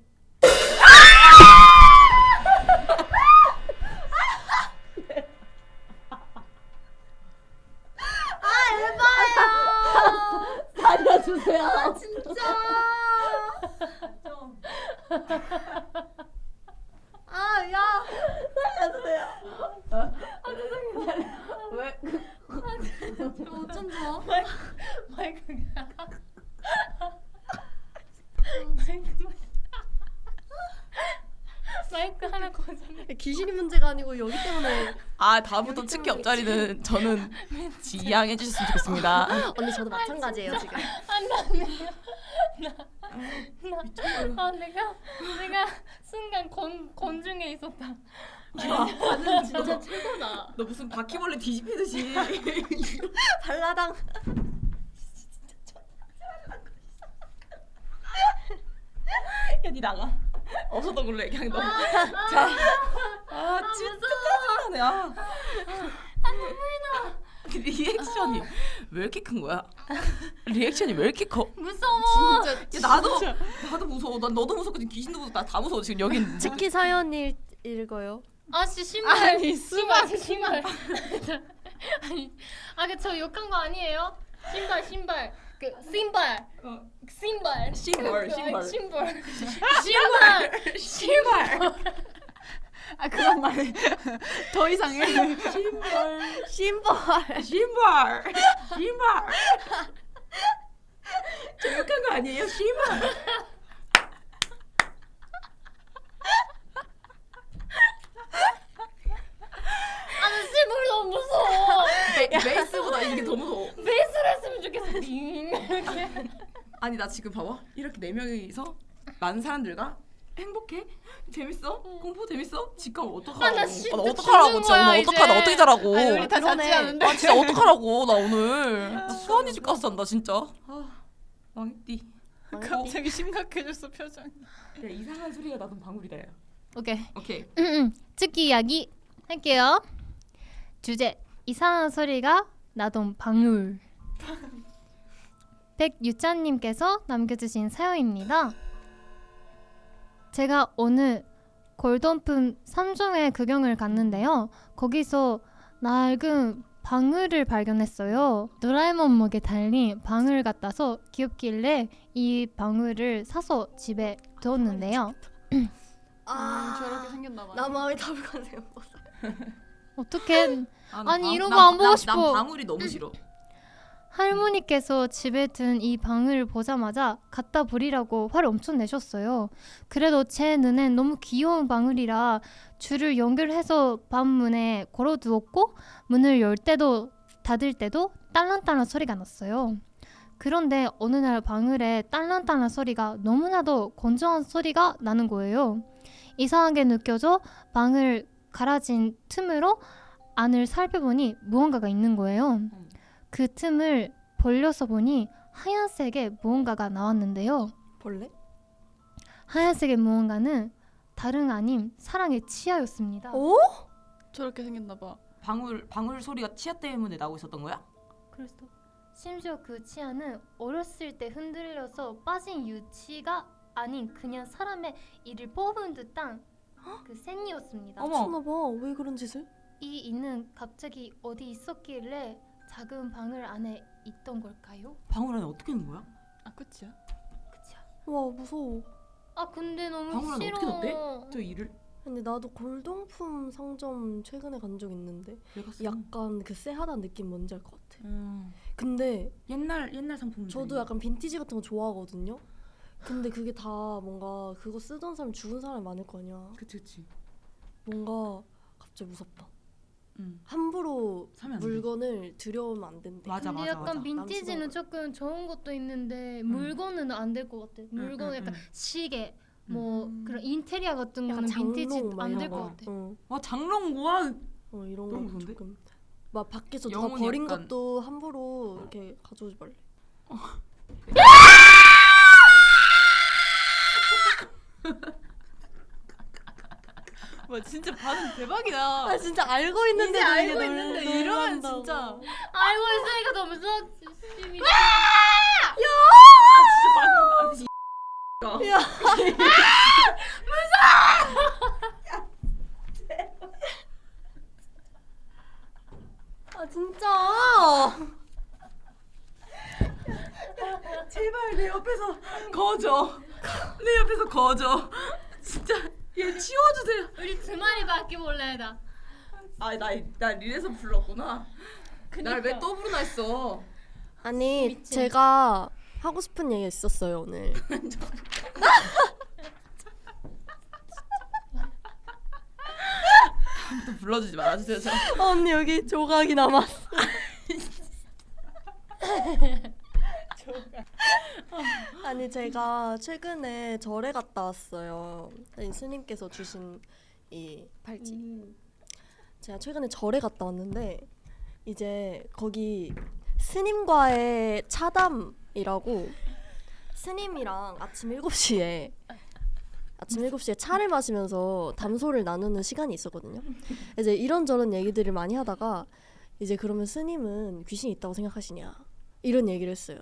살려주세요. 진짜. 어쩜 좋아? 마이크 하나 고정. 귀신이 문제가 아니고 여기 때문에 다음부터 특기 옆자리는 저는 지양해 주셨으면 좋겠습니다. 언니 저도 마찬가지예요 지금. 내가 순간 건중에 있었다. 나는 진짜 최고다. 너 무슨 바퀴벌레 뒤집히듯이. 발라당. 야, 니 나가. 없었던 걸로 얘기하는 거. 자. 진짜 짜증나네. 리액션이 왜 이렇게 큰 거야? 리액션이 왜 이렇게 커? 무서워. 진짜. 야, 나도 무서워. 난 너도 무섭고 지금 귀신도 무섭고 나 다 무서워. 지금 여기 있는. 치키 사연 읽어요. 아씨 신발. 신발. 아니, 저 욕한 거 아니에요? 신발. 그 신발. 그런 말을 더 이상 해. 신발. 저 욕한 거 아니에요? 신발. 신발 너무 무서워. 베이스보다 이게 더 무서워. 베이스를 했으면 좋겠어. 아니 나 지금 봐봐 이렇게 4명이서 많은 사람들과 행복해? 재밌어? 공부 재밌어? 집 가면 어떡하라고 나 진짜 나 어떡하라고 죽는 진짜 거야, 오늘 어떡하 나 이제. 어떻게 자라고 아니 우리 다 그러네. 자지 않은데. 아 진짜 어떡하라고 나 오늘 나 수환이 집 가서 잔다 진짜 아 망했디 갑자기 심각해졌어 표정이. 야 이상한 소리가 나던 방울이다 야 오케이. 오케이 듣기 이야기 할게요. 주제 이상한 소리가 나던 방울. 백유찬님께서 남겨주신 사연입니다. 제가 오늘 골동품 3종의 구경을 갔는데요. 거기서 낡은 방울을 발견했어요. 도라에몽 목에 달린 방울 같아서 귀엽길래 이 방울을 사서 집에 두었는데요. 저렇게 생겼나 봐요. 나 마음이 답을 가네요. 어떻게 아니, 이런 거 난- 안 보고 난- 싶어. 난 방울이 너무 싫어 할머니께서 집에 둔 이 방울을 보자마자 갖다 버리라고 화를 엄청 내셨어요. 그래도 제 눈엔 너무 귀여운 방울이라 줄을 연결해서 방 문에 걸어두었고 문을 열 때도 닫을 때도 딸랑딸랑 소리가 났어요. 그런데 어느 날 방울에 딸랑딸랑 소리가 너무나도 건조한 소리가 나는 거예요. 이상하게 느껴져 방을 갈아진 틈으로 안을 살펴보니 무언가가 있는 거예요. 그 틈을 벌려서 보니 하얀색의 무언가가 나왔는데요. 벌레? 하얀색의 무언가는 다른 아님 사랑의 치아였습니다. 어? 저렇게 생겼나 봐. 방울 소리가 치아 때문에 나고 있었던 거야? 그래서 심지어 그 치아는 어렸을 때 흔들려서 빠진 유치가 아닌 그냥 사람의 이를 뽑은 듯한 그 샌이었습니다. 어머. 미쳤나봐. 왜 그런 짓을? 이 이는 갑자기 어디 있었길래 작은 방울 안에 있던 걸까요? 방울 안에 어떻게 있는 거야? 아 끝이야? 그쵸? 와 무서워. 아 근데 너무 방울 안에 싫어. 어떻게 넣었대? 저 일을 근데 나도 골동품 상점 최근에 간 적 있는데 왜 갔어? 약간 그 쎄하다는 느낌 뭔지 알 것 같아. 음. 근데 옛날 상품 저도 약간 빈티지 같은 거 좋아하거든요. 근데 그게 다 뭔가 그거 쓰던 사람 죽은 사람이 많을 거 아니야. 그치 뭔가 갑자기 무섭다. 응. 함부로 사면 안 돼. 물건을 들여오면 안 된대. 맞아, 근데 맞아, 약간 맞아. 빈티지는 남스러워. 조금 좋은 것도 있는데 물건은 안 될 것 같아. 물건 약간 시계, 뭐 그런 인테리어 같은 약간 거는 빈티지 장롱 막 안 이런 될 것 거. 같아. 응. 와 장롱 와 이런 너무 거 무서운데? 조금 막 밖에서 누가 영혼이 버린 약간- 것도 함부로 이렇게 가져오지 말래. 와 진짜 반응 대박이다. 아 진짜 알고 있는데 이제 알고 있는데 이러면 진짜 알고 있으니까 더 무서웠지. 심이. 아 진짜. 제발 내 옆에서 거져 내 옆에서 거져 진짜 얘 치워주세요 우리 두 마리 바퀴벌레 다. 아나 이래서 불렀구나 날 왜 또 부르나 했어 아니 미친. 제가 하고 싶은 얘기가 있었어요 오늘. 또 불러주지 말아주세요 저. 언니 여기 조각이 남았어. 아니 제가 최근에 절에 갔다 왔어요. 아니, 스님께서 주신 이 팔찌. 제가 최근에 절에 갔다 왔는데 이제 거기 스님과의 차담이라고 스님이랑 아침 7시에 차를 마시면서 담소를 나누는 시간이 있었거든요. 이제 이런저런 얘기들을 많이 하다가 이제 그러면 스님은 귀신이 있다고 생각하시냐 이런 얘기를 했어요.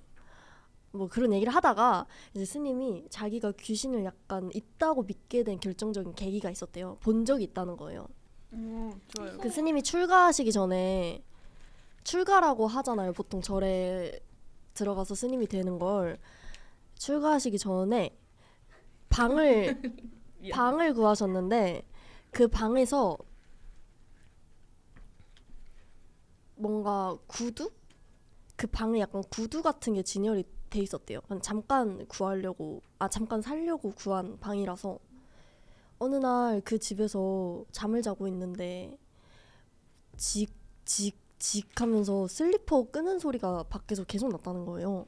뭐 그런 얘기를 하다가 이제 스님이 자기가 귀신을 약간 있다고 믿게 된 결정적인 계기가 있었대요. 본 적이 있다는 거예요. 좋아요. 그 스님이 출가하시기 전에 출가라고 하잖아요. 보통 절에 들어가서 스님이 되는 걸 출가하시기 전에 방을 구하셨는데 그 방에서 뭔가 구두? 그 방에 약간 구두 같은 게 진열이 돼 있었대요. 그냥 잠깐 살려고 구한 방이라서 어느 날 그 집에서 잠을 자고 있는데 칙칙 하면서 슬리퍼 끄는 소리가 밖에서 계속 났다는 거예요.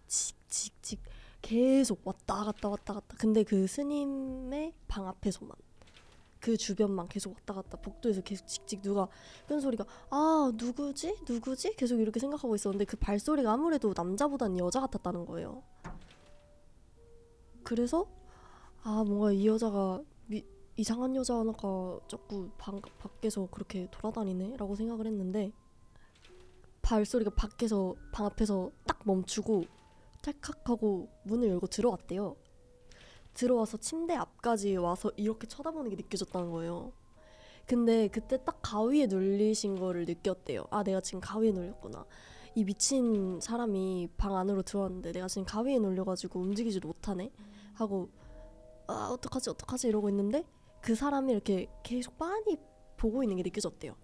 칙칙칙 계속 왔다 갔다 왔다 갔다. 근데 그 스님의 방 앞에서만, 그 주변만 계속 왔다 갔다, 복도에서 계속 칙칙 누가 끄는 소리가, 아 누구지? 누구지? 계속 이렇게 생각하고 있었는데 그 발소리가 아무래도 남자보다는 여자 같았다는 거예요. 그래서 아 뭔가 이 여자가 이상한 여자가 자꾸 밖에서 그렇게 돌아다니네 라고 생각을 했는데, 발소리가 밖에서 방 앞에서 딱 멈추고 찰칵하고 문을 열고 들어왔대요. 들어와서 침대 앞까지 와서 이렇게 쳐다보는 게 느껴졌다는 거예요. 근데 그때 딱 가위에 눌리신 거를 느꼈대요. 아 내가 지금 가위에 눌렸구나. 이 미친 사람이 방 안으로 들어왔는데 내가 지금 가위에 눌려가지고 움직이지도 못하네 하고, 아 어떡하지 이러고 있는데 그 사람이 이렇게 계속 빤히 보고 있는 게 느껴졌대요.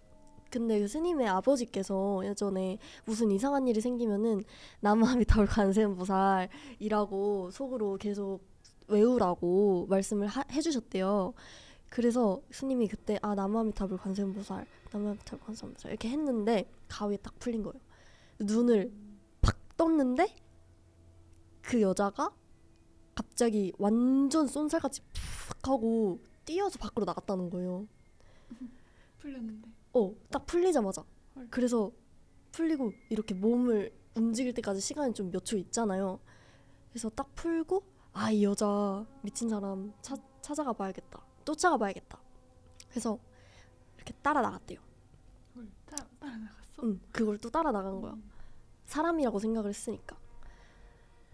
근데 그 스님의 아버지께서 예전에 무슨 이상한 일이 생기면은 남아미타불 관세음보살이라고 속으로 계속 외우라고 말씀을 해주셨대요. 그래서 스님이 그때 아 남아미타불 관세음보살, 남아미타불 관세음보살 이렇게 했는데 가위에 딱 풀린 거예요. 눈을 팍 떴는데 그 여자가 갑자기 완전 쏜살같이 푹 하고 뛰어서 밖으로 나갔다는 거예요. 풀렸는데. 딱 풀리자마자. 헐. 그래서 풀리고 이렇게 몸을 움직일 때까지 시간이 좀 몇 초 있잖아요. 그래서 딱 풀고 아 이 여자 미친 사람 찾아가 봐야겠다, 쫓아가 봐야겠다. 그래서 이렇게 따라 나갔대요. 헐. 따라 나갔어? 응, 그걸 또 따라 나간 거야. 사람이라고 생각을 했으니까.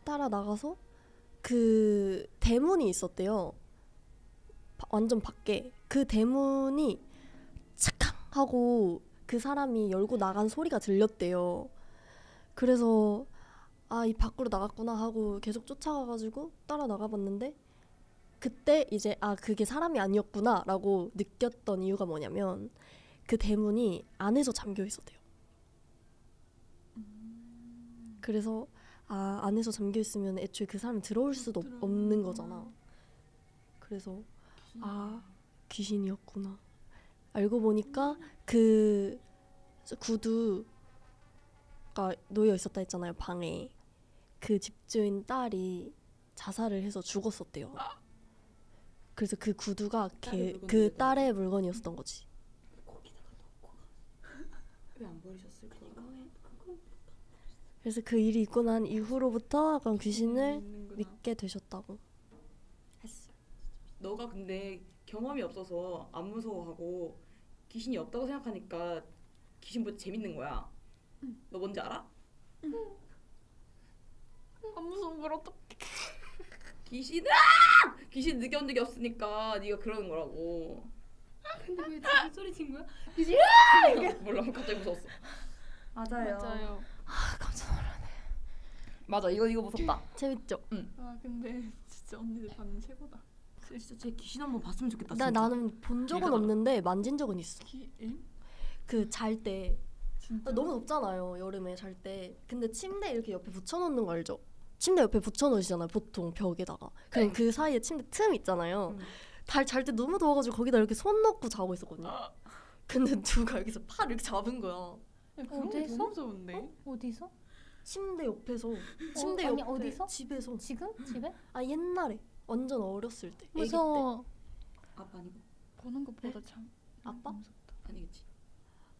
따라 나가서 그 대문이 있었대요. 완전 밖에. 그 대문이 착강 하고 그 사람이 열고 나간 소리가 들렸대요. 그래서 아 이 밖으로 나갔구나 하고 계속 쫓아가가지고 따라 나가봤는데, 그때 이제 아 그게 사람이 아니었구나 라고 느꼈던 이유가 뭐냐면 그 대문이 안에서 잠겨 있었대요. 그래서 아 안에서 잠겨 있으면 애초에 그 사람이 들어올 수도 없는 거잖아. 그래서 아 귀신이었구나. 알고 보니까 그 구두가 놓여 있었다 했잖아요, 방에. 그 집주인 딸이 자살을 해서 죽었었대요. 그래서 그 구두가 그 딸의 물건이었던 거지. 왜 안 버리셨을까? 그래서 그 일이 있고 난 이후로부터 약간 귀신을 있는구나. 믿게 되셨다고 했어요. 너가 근데 경험이 없어서 안 무서워하고 귀신이 없다고 생각하니까 귀신보다 재밌는 거야. 너 뭔지 알아? 안 무서운 걸 어떡해. 귀신 느껴본 적이 없으니까 네가 그러는 거라고. 근데 왜 자기 소리 친 거야? 몰라, 갑자기 무서웠어. 맞아요. 아, 깜짝 놀라네. 맞아, 이거 무섭다. 재밌죠? 아 근데 진짜 언니들 반응 최고다. 진짜 제 귀신 한번 봤으면 좋겠다. 나는 본 적은 얘가 없는데 만진 적은 있어. 엥? 그 잘 때 진짜? 너무 덥잖아요, 여름에 잘 때. 근데 침대 이렇게 옆에 붙여놓는 거 알죠? 침대 옆에 붙여놓으시잖아요, 보통 벽에다가. 그럼 그 사이에 침대 틈 있잖아요. 잘 때 너무 더워가지고 거기다 이렇게 손 넣고 자고 있었거든요. 근데 누가 여기서 팔을 이렇게 잡은 거야. 야, 그런 게 어디서? 너무 무서운데? 어디서? 침대 옆에서. 침대 아니, 옆에. 어디서? 집에서. 지금? 집에? 아 옛날에 완전 어렸을 때. 애기 때. 무서워. 아빠 아니고 보는 것보다 참 아빠? 무섭다. 아니겠지.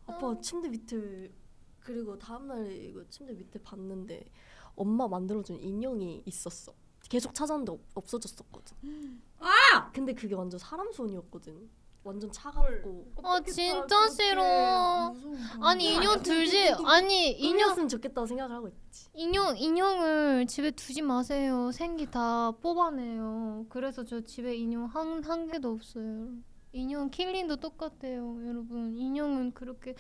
아빠 침대 밑에, 그리고 다음날 이거 침대 밑에 봤는데 엄마 만들어준 인형이 있었어. 계속 찾았는데 없어졌었거든. 아! 근데 그게 완전 사람 손이었거든. 완전 차갑고. 아 진짜 싫어. 무서운 거. 아니 인형 들지. 아니 인형이었으면 좋겠다고 생각을 하고 있지. 인형을 집에 두지 마세요. 생기 다 뽑아내요. 그래서 저 집에 인형 한 개도 없어요. 인형 킬링도 똑같아요, 여러분. 인형은 그렇게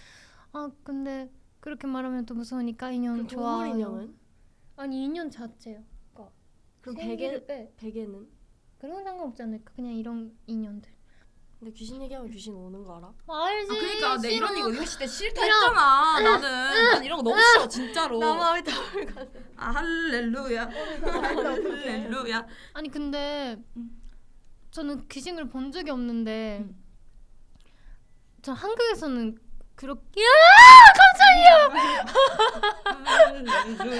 근데 그렇게 말하면 또 무서우니까 인형 그 좋아요. 동물 인형은? 아니 인형 자체요. 그럼 생기를 빼. 베개는? 그런 건 상관없지 않을까? 그냥 이런 인형들. 근데 귀신 얘기하면 귀신 오는 거 알아? 알지. 그러니까 내 싫어. 이런 이거 진짜 싫다 했잖아. 난 이런 거 너무 싫어 진짜로. 남아의 타월 가세. 아 할렐루야. 할렐루야. 아니 근데 저는 귀신을 본 적이 없는데 전 한국에서는 그렇게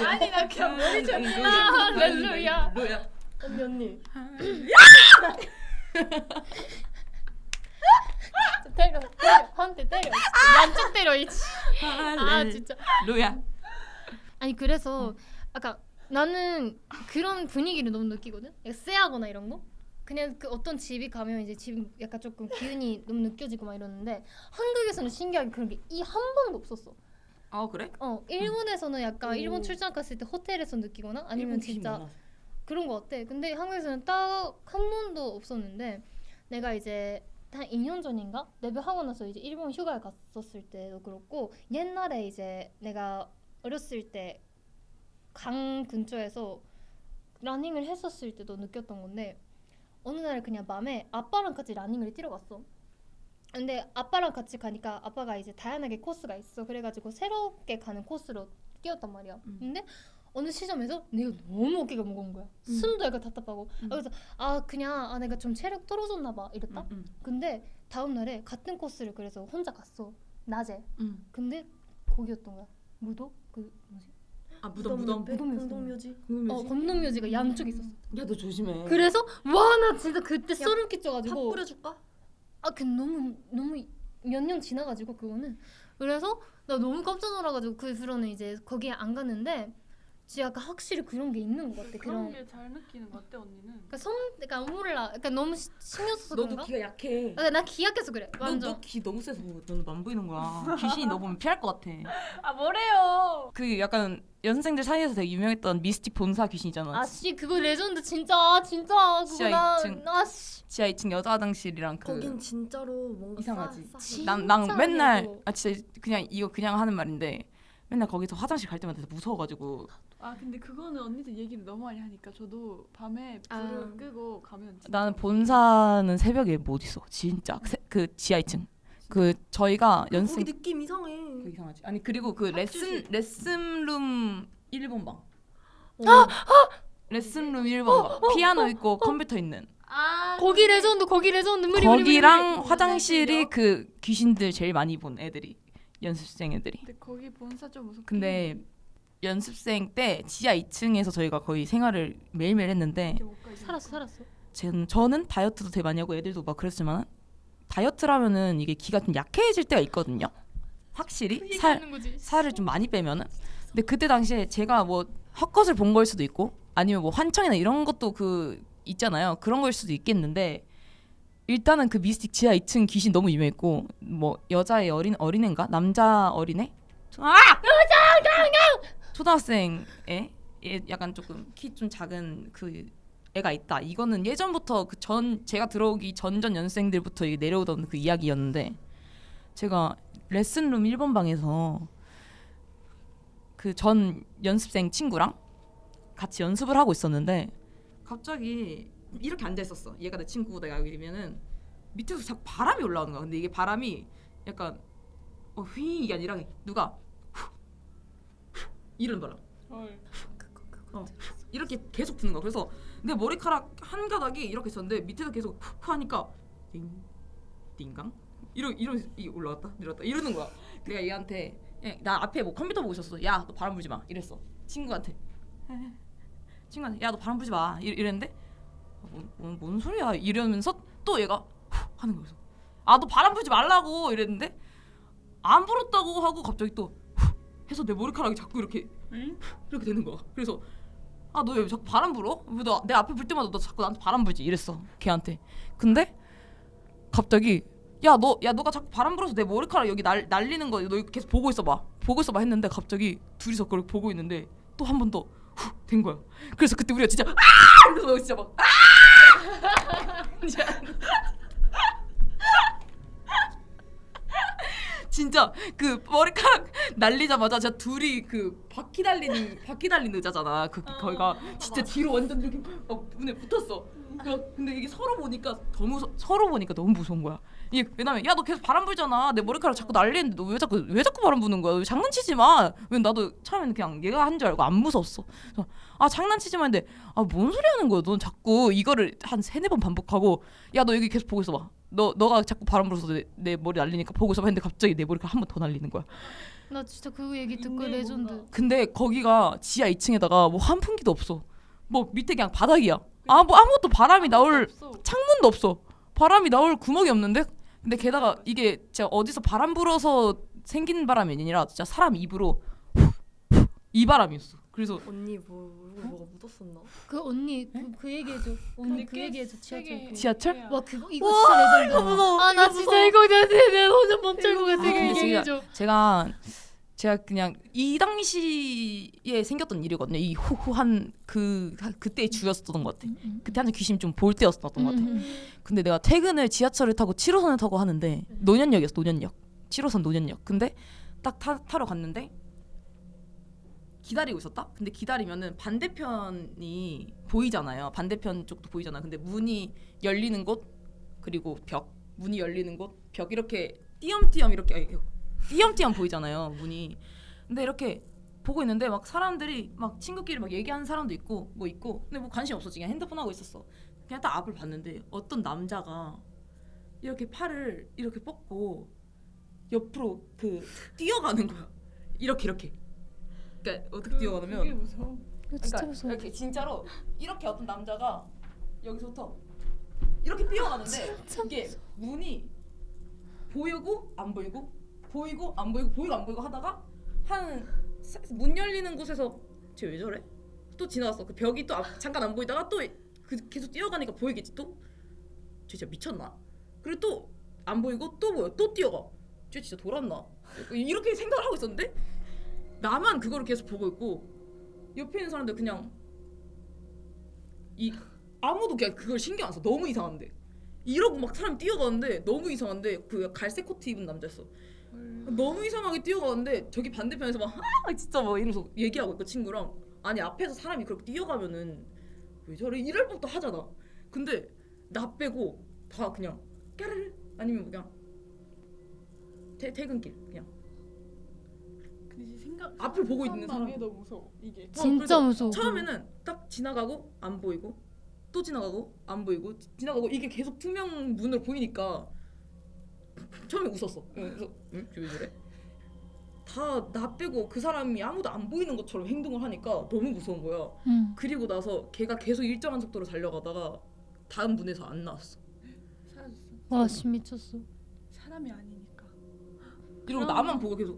아니 나 그냥 머리 좀 할렐루야. 언니. 때려. 한대 때려. 양쪽 때려. 진짜. 루야. 아니 그래서 아까 나는 그런 분위기를 너무 느끼거든. 약간 쎄하거나 이런 거. 그냥 그 어떤 집이 가면 이제 집 약간 조금 기운이 너무 느껴지고 막 이러는데 한국에서는 신기하게 그런 게 이 한 번도 없었어. 아 그래? 일본에서는 약간 일본 출장 갔을 때 호텔에서 느끼거나 아니면 진짜 그런 거 같아. 근데 한국에서는 딱 한 번도 없었는데 내가 이제 한 2년 전인가 데뷔하고 나서 이제 일본 휴가를 갔었을 때도 그렇고 옛날에 이제 내가 어렸을 때 강 근처에서 러닝을 했었을 때도 느꼈던 건데 어느 날 그냥 밤에 아빠랑 같이 러닝을 뛰러 갔어. 근데 아빠랑 같이 가니까 아빠가 이제 다양하게 코스가 있어. 그래가지고 새롭게 가는 코스로 뛰었단 말이야. 근데 어느 시점에서 내가 너무 어깨가 무거운 거야. 숨도 약간 답답하고. 그래서 그냥 내가 좀 체력 떨어졌나 봐 이랬다. 근데 다음 날에 같은 코스를 그래서 혼자 갔어. 낮에. 근데 거기였던 거야. 무도? 그 뭐지? 무덤. 공동묘지. 건너묘지가 양쪽에 있었어. 야 너 조심해. 그래서 와 나 진짜 그때 소름 밥 끼쳐가지고 뿌려줄까? 그 너무 몇 년 지나가지고 그거는 그래서 나 너무 깜짝 놀라가지고 그 후로는 이제 거기에 안 갔는데 진짜 약간 확실히 그런 게 있는 것 같아. 그런 게 잘 느끼는 것 같아 언니는. 그러니까 몰라. 그러니까 너무 신경 써서 너도 그런가? 기가 약해. 나 기약해서 그래. 완전. 너기 너무 세서 너는 안 보이는 거야. 귀신이 너 보면 피할 것 같아. 뭐래요? 그 약간 연습생들 사이에서 되게 유명했던 미스틱 본사 귀신이잖아. 아씨 그거 레전드 진짜 그거 지하 2층. 아씨 지하 2층 여자 화장실이랑 그 거긴 진짜로 뭔가 이상하지. 진짜 난 맨날 무서워. 진짜 그냥 이거 그냥 하는 말인데 맨날 거기서 화장실 갈 때마다 무서워가지고 근데 그거는 언니들 얘기를 너무 많이 하니까 저도 밤에 불을 끄고 가면 진짜 나는 본사는 새벽에 못 있어. 진짜 그 지하 2층. 그 저희가 연습생 거기 느낌 이상해. 이상하지. 아니 그리고 그 레슨룸 1번 방. 레슨룸 1번 방. 피아노 있고 컴퓨터 있는. 거기 레전드 무리 거기랑 화장실이 그 귀신들 제일 많이 본 애들이 연습생 애들이. 근데 거기 본사 좀 무섭긴 근데 연습생 때 지하 2층에서 저희가 거의 생활을 매일매일 했는데 살았어. 저는 다이어트도 되게 많이 하고 애들도 막 그랬지만 다이어트라면은 이게 기가 좀 약해질 때가 있거든요. 확실히 살을 좀 많이 빼면은. 근데 그때 당시에 제가 뭐 헛것을 본 거일 수도 있고 아니면 뭐 환청이나 이런 것도 그 있잖아요. 그런 거일 수도 있겠는데 일단은 그 미스틱 지하 2층 귀신 너무 유명했고 뭐 여자의 어린애인가 남자 어린애? 초등학생에 약간 조금 키 좀 작은 그 애가 있다. 이거는 예전부터 제가 들어오기 전 연생들부터 내려오던 그 이야기였는데 제가 레슨룸 1번 방에서 그 전 연습생 친구랑 같이 연습을 하고 있었는데 갑자기 이렇게 앉아 있었어. 얘가 내 친구고 내가 여기면은 밑에서 자꾸 바람이 올라오는 거야. 근데 이게 바람이 약간 휘 이게 아니라 누가 이런 바람. 이렇게 계속 부는 거야. 그래서 내 머리카락 한 가닥이 이렇게 있었는데 밑에서 계속 후 하니까 띵강 이게 올라갔다 내려갔다 이러는 거야. 내가 얘한테 나 앞에 뭐 컴퓨터 보고 있었어. 야 너 바람 불지 마 이랬어. 친구한테 야 너 바람 불지 마 이랬는데 뭔 소리야 이러면서 또 얘가 후 하는 거였어. 너 바람 불지 말라고 이랬는데 안 불었다고 하고 갑자기 또 후 해서 내 머리카락이 자꾸 이렇게 되는 거야. 그래서 너 왜 자꾸 바람 불어? 왜 너 내 앞에 불 때마다 너 자꾸 나한테 바람 불지 이랬어 걔한테. 근데 갑자기 너가 자꾸 바람 불어서 내 머리카락 여기 날리는 거 너 계속 보고 있어봐 했는데 갑자기 둘이서 그걸 보고 있는데 또 한 번 더 후 된 거야. 그래서 그때 우리가 진짜 그래서 진짜 막 진짜 그 머리카락 날리자마자 진짜 둘이 그 바퀴 달린 의자잖아. 거기가 진짜 뒤로 완전 이렇게 막 문에 붙었어. 근데 이게 서로 보니까 너무 무서운 거야. 이게 왜냐면 야 너 계속 바람 불잖아. 내 머리카락 자꾸 날리는데 너 왜 자꾸 바람 부는 거야? 장난치지 마. 왜 나도 처음에는 그냥 얘가 한 줄 알고 안 무서웠어. 그래서 장난치지 마 했는데 뭔 소리 하는 거야? 넌 자꾸 이거를 한 3-4번 반복하고 야 너 여기 계속 보고 있어봐. 너가 자꾸 바람 불어서 내 머리 날리니까 보고 있어 했는데 갑자기 내 머리가 한 번 더 날리는 거야. 나 진짜 그 얘기 듣고 근데 레전드. 뭔가- 근데 거기가 지하 2층에다가 뭐 환풍기도 없어. 뭐 밑에 그냥 바닥이야. 아 뭐 아무것도 바람이 나올 없어. 창문도 없어. 바람이 나올 구멍이 없는데. 근데 게다가 이게 진짜 어디서 바람 불어서 생긴 바람이 아니라 진짜 사람 입으로 이 바람이었어. 그래서 언니 뭐가 묻었었나? 그 언니 그 얘기해줘. 언니 그 얘기해줘. 지하철. 지하철? 와 그거 이거 진짜 레전드. 무서워. 아 나 진짜 이거 내가 혼자 멈출 것 같아. 근데 그 얘기해줘. 제가 그냥 이 당시에 생겼던 일이거든요. 이 후후한 그때의 주였었던 것 같아. 그때 한참 귀신 좀 볼 때였었던 것 같아. 근데 내가 퇴근을 지하철을 타고 7호선을 타고 하는데 노년역이었어. 노년역. 7호선 노년역. 근데 딱 타러 갔는데 기다리고 있었다. 근데 기다리면은 반대편이 보이잖아요. 반대편 쪽도 보이잖아. 근데 문이 열리는 곳 그리고 벽, 문이 열리는 곳, 벽 이렇게 띄엄띄엄 이렇게 띄엄띄엄 보이잖아요. 문이. 근데 이렇게 보고 있는데 막 사람들이 막 친구끼리 막 얘기하는 사람도 있고 뭐 있고 근데 뭐 관심 없었지. 그냥 핸드폰 하고 있었어. 그냥 딱 앞을 봤는데 어떤 남자가 이렇게 팔을 이렇게 뻗고 옆으로 그 뛰어가는 거야. 이렇게. 그러니까 어떻게 뛰어가냐면 그게 무서워. 이거 진짜 그러니까 무서워. 이렇게 진짜로 이렇게 어떤 남자가 여기서부터 이렇게 뛰어가는데 이게 문이 보이고 안 보이고 보이고 안 보이고 보이고 안 보이고 하다가 한 문 열리는 곳에서 쟤 왜 저래? 또 지나갔어. 그 벽이 또 잠깐 안 보이다가 또 계속 뛰어가니까 보이겠지 또? 쟤 진짜 미쳤나? 그리고 또 안 보이고 또 보여. 또 뛰어가. 쟤 진짜 돌았나? 이렇게 생각을 하고 있었는데 나만 그거를 계속 보고 있고 옆에 있는 사람들 그냥 아무도 그냥 그걸 신경 안 써. 너무 이상한데 이러고 막 사람 뛰어가는데 너무 이상한데 그 갈색 코트 입은 남자였어. 너무 이상하게 뛰어가는데 저기 반대편에서 막 진짜 막 이러면서 얘기하고 있고 친구랑 아니 앞에서 사람이 그렇게 뛰어가면은 왜 저래 이럴 법도 하잖아. 근데 나 빼고 다 그냥 까르르 아니면 그냥 퇴근길 그냥 근데 생각 앞을 보고 있는 상상만 사람. 해도 무서워 이게. 진짜 그래서 무서워. 처음에는 딱 지나가고 안 보이고 또 지나가고 안 보이고 지나가고 이게 계속 투명 문으로 보이니까 처음에 웃었어. 그래서 응? 왜 저래? 다 나 빼고 그 사람이 아무도 안 보이는 것처럼 행동을 하니까 너무 무서운 거야. 그리고 나서 걔가 계속 일정한 속도로 달려가다가 다음 문에서 안 나왔어. 사라졌어. 와 씨 미쳤어. 사람이 아니니까. 이러고 그럼- 나만 보고 계속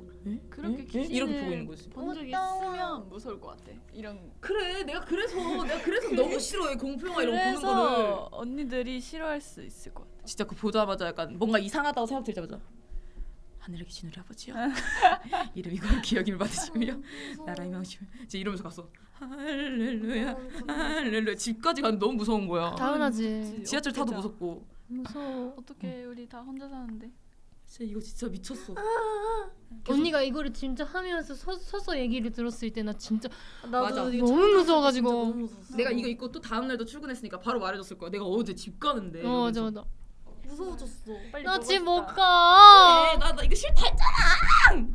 그렇게 응? 귀신을 이렇게 보고 있는 거지. 본 적이 무서워. 있으면 무서울 것 같아. 이런. 그래 내가 그래서 너무 싫어해 공포 영화 이런 거 보는 거를. 그래서 언니들이 싫어할 수 있을 것 같아. 진짜 그 보자마자 약간 뭔가 이상하다고 생각 들자마자 하늘의 귀신 우리 아버지요 이름이 거룩히 기억임을 받으시며 나라의 명심을 이제 이러면서 갔어. 할렐루야 할렐루야. 집까지 가는데 너무 무서운 거야. 당연하지. 지하철 타도 어쩌자. 무섭고 무서워. 어떻게 우리 다 혼자 사는데? 진짜 이거 진짜 미쳤어. 언니가 이거를 진짜 하면서 서서 얘기를 들었을 때 나 진짜 맞아. 이거 너무 처음 무서워가지고. 진짜 너무 무서웠어. 내가 이거 입고 또 다음 날도 출근했으니까 바로 말해줬을 거야. 내가 어제 집 가는데 맞아 이러면서. 맞아. 무서워졌어. 빨리 나 보고 집 싶다. 못 가. 나 이거 싫다 했잖아.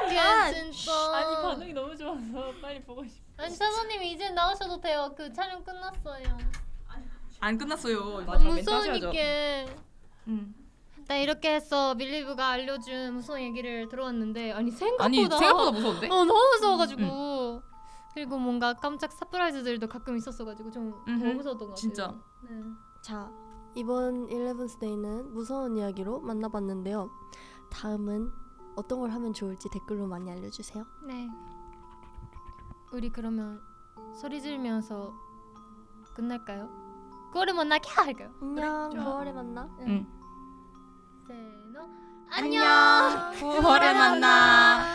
어떡해 진짜. 아니 반응이 너무 좋아서 빨리 보고 싶어. 아니 사장님 이제 나오셔도 돼요. 그 촬영 끝났어요. 안 끝났어요. 무서우니까. 응. 나 이렇게 해서 밀리브가 알려준 무서운 얘기를 들어왔는데 아니 생각보다 아니 생각보다 무서운데? 너무 무서워가지고 그리고 뭔가 깜짝 서프라이즈들도 가끔 있었어가지고 좀 더 음흠. 무서웠던 것 같아요. 진짜. 네. 자, 이번 11스데이는 무서운 이야기로 만나봤는데요. 다음은 어떤 걸 하면 좋을지 댓글로 많이 알려주세요. 네. 우리 그러면 소리 지르면서 끝날까요? 9월에 만나게 할까요? 안녕, 좋아. 9월에 만나. 응. 세노 안녕. 9월에 만나.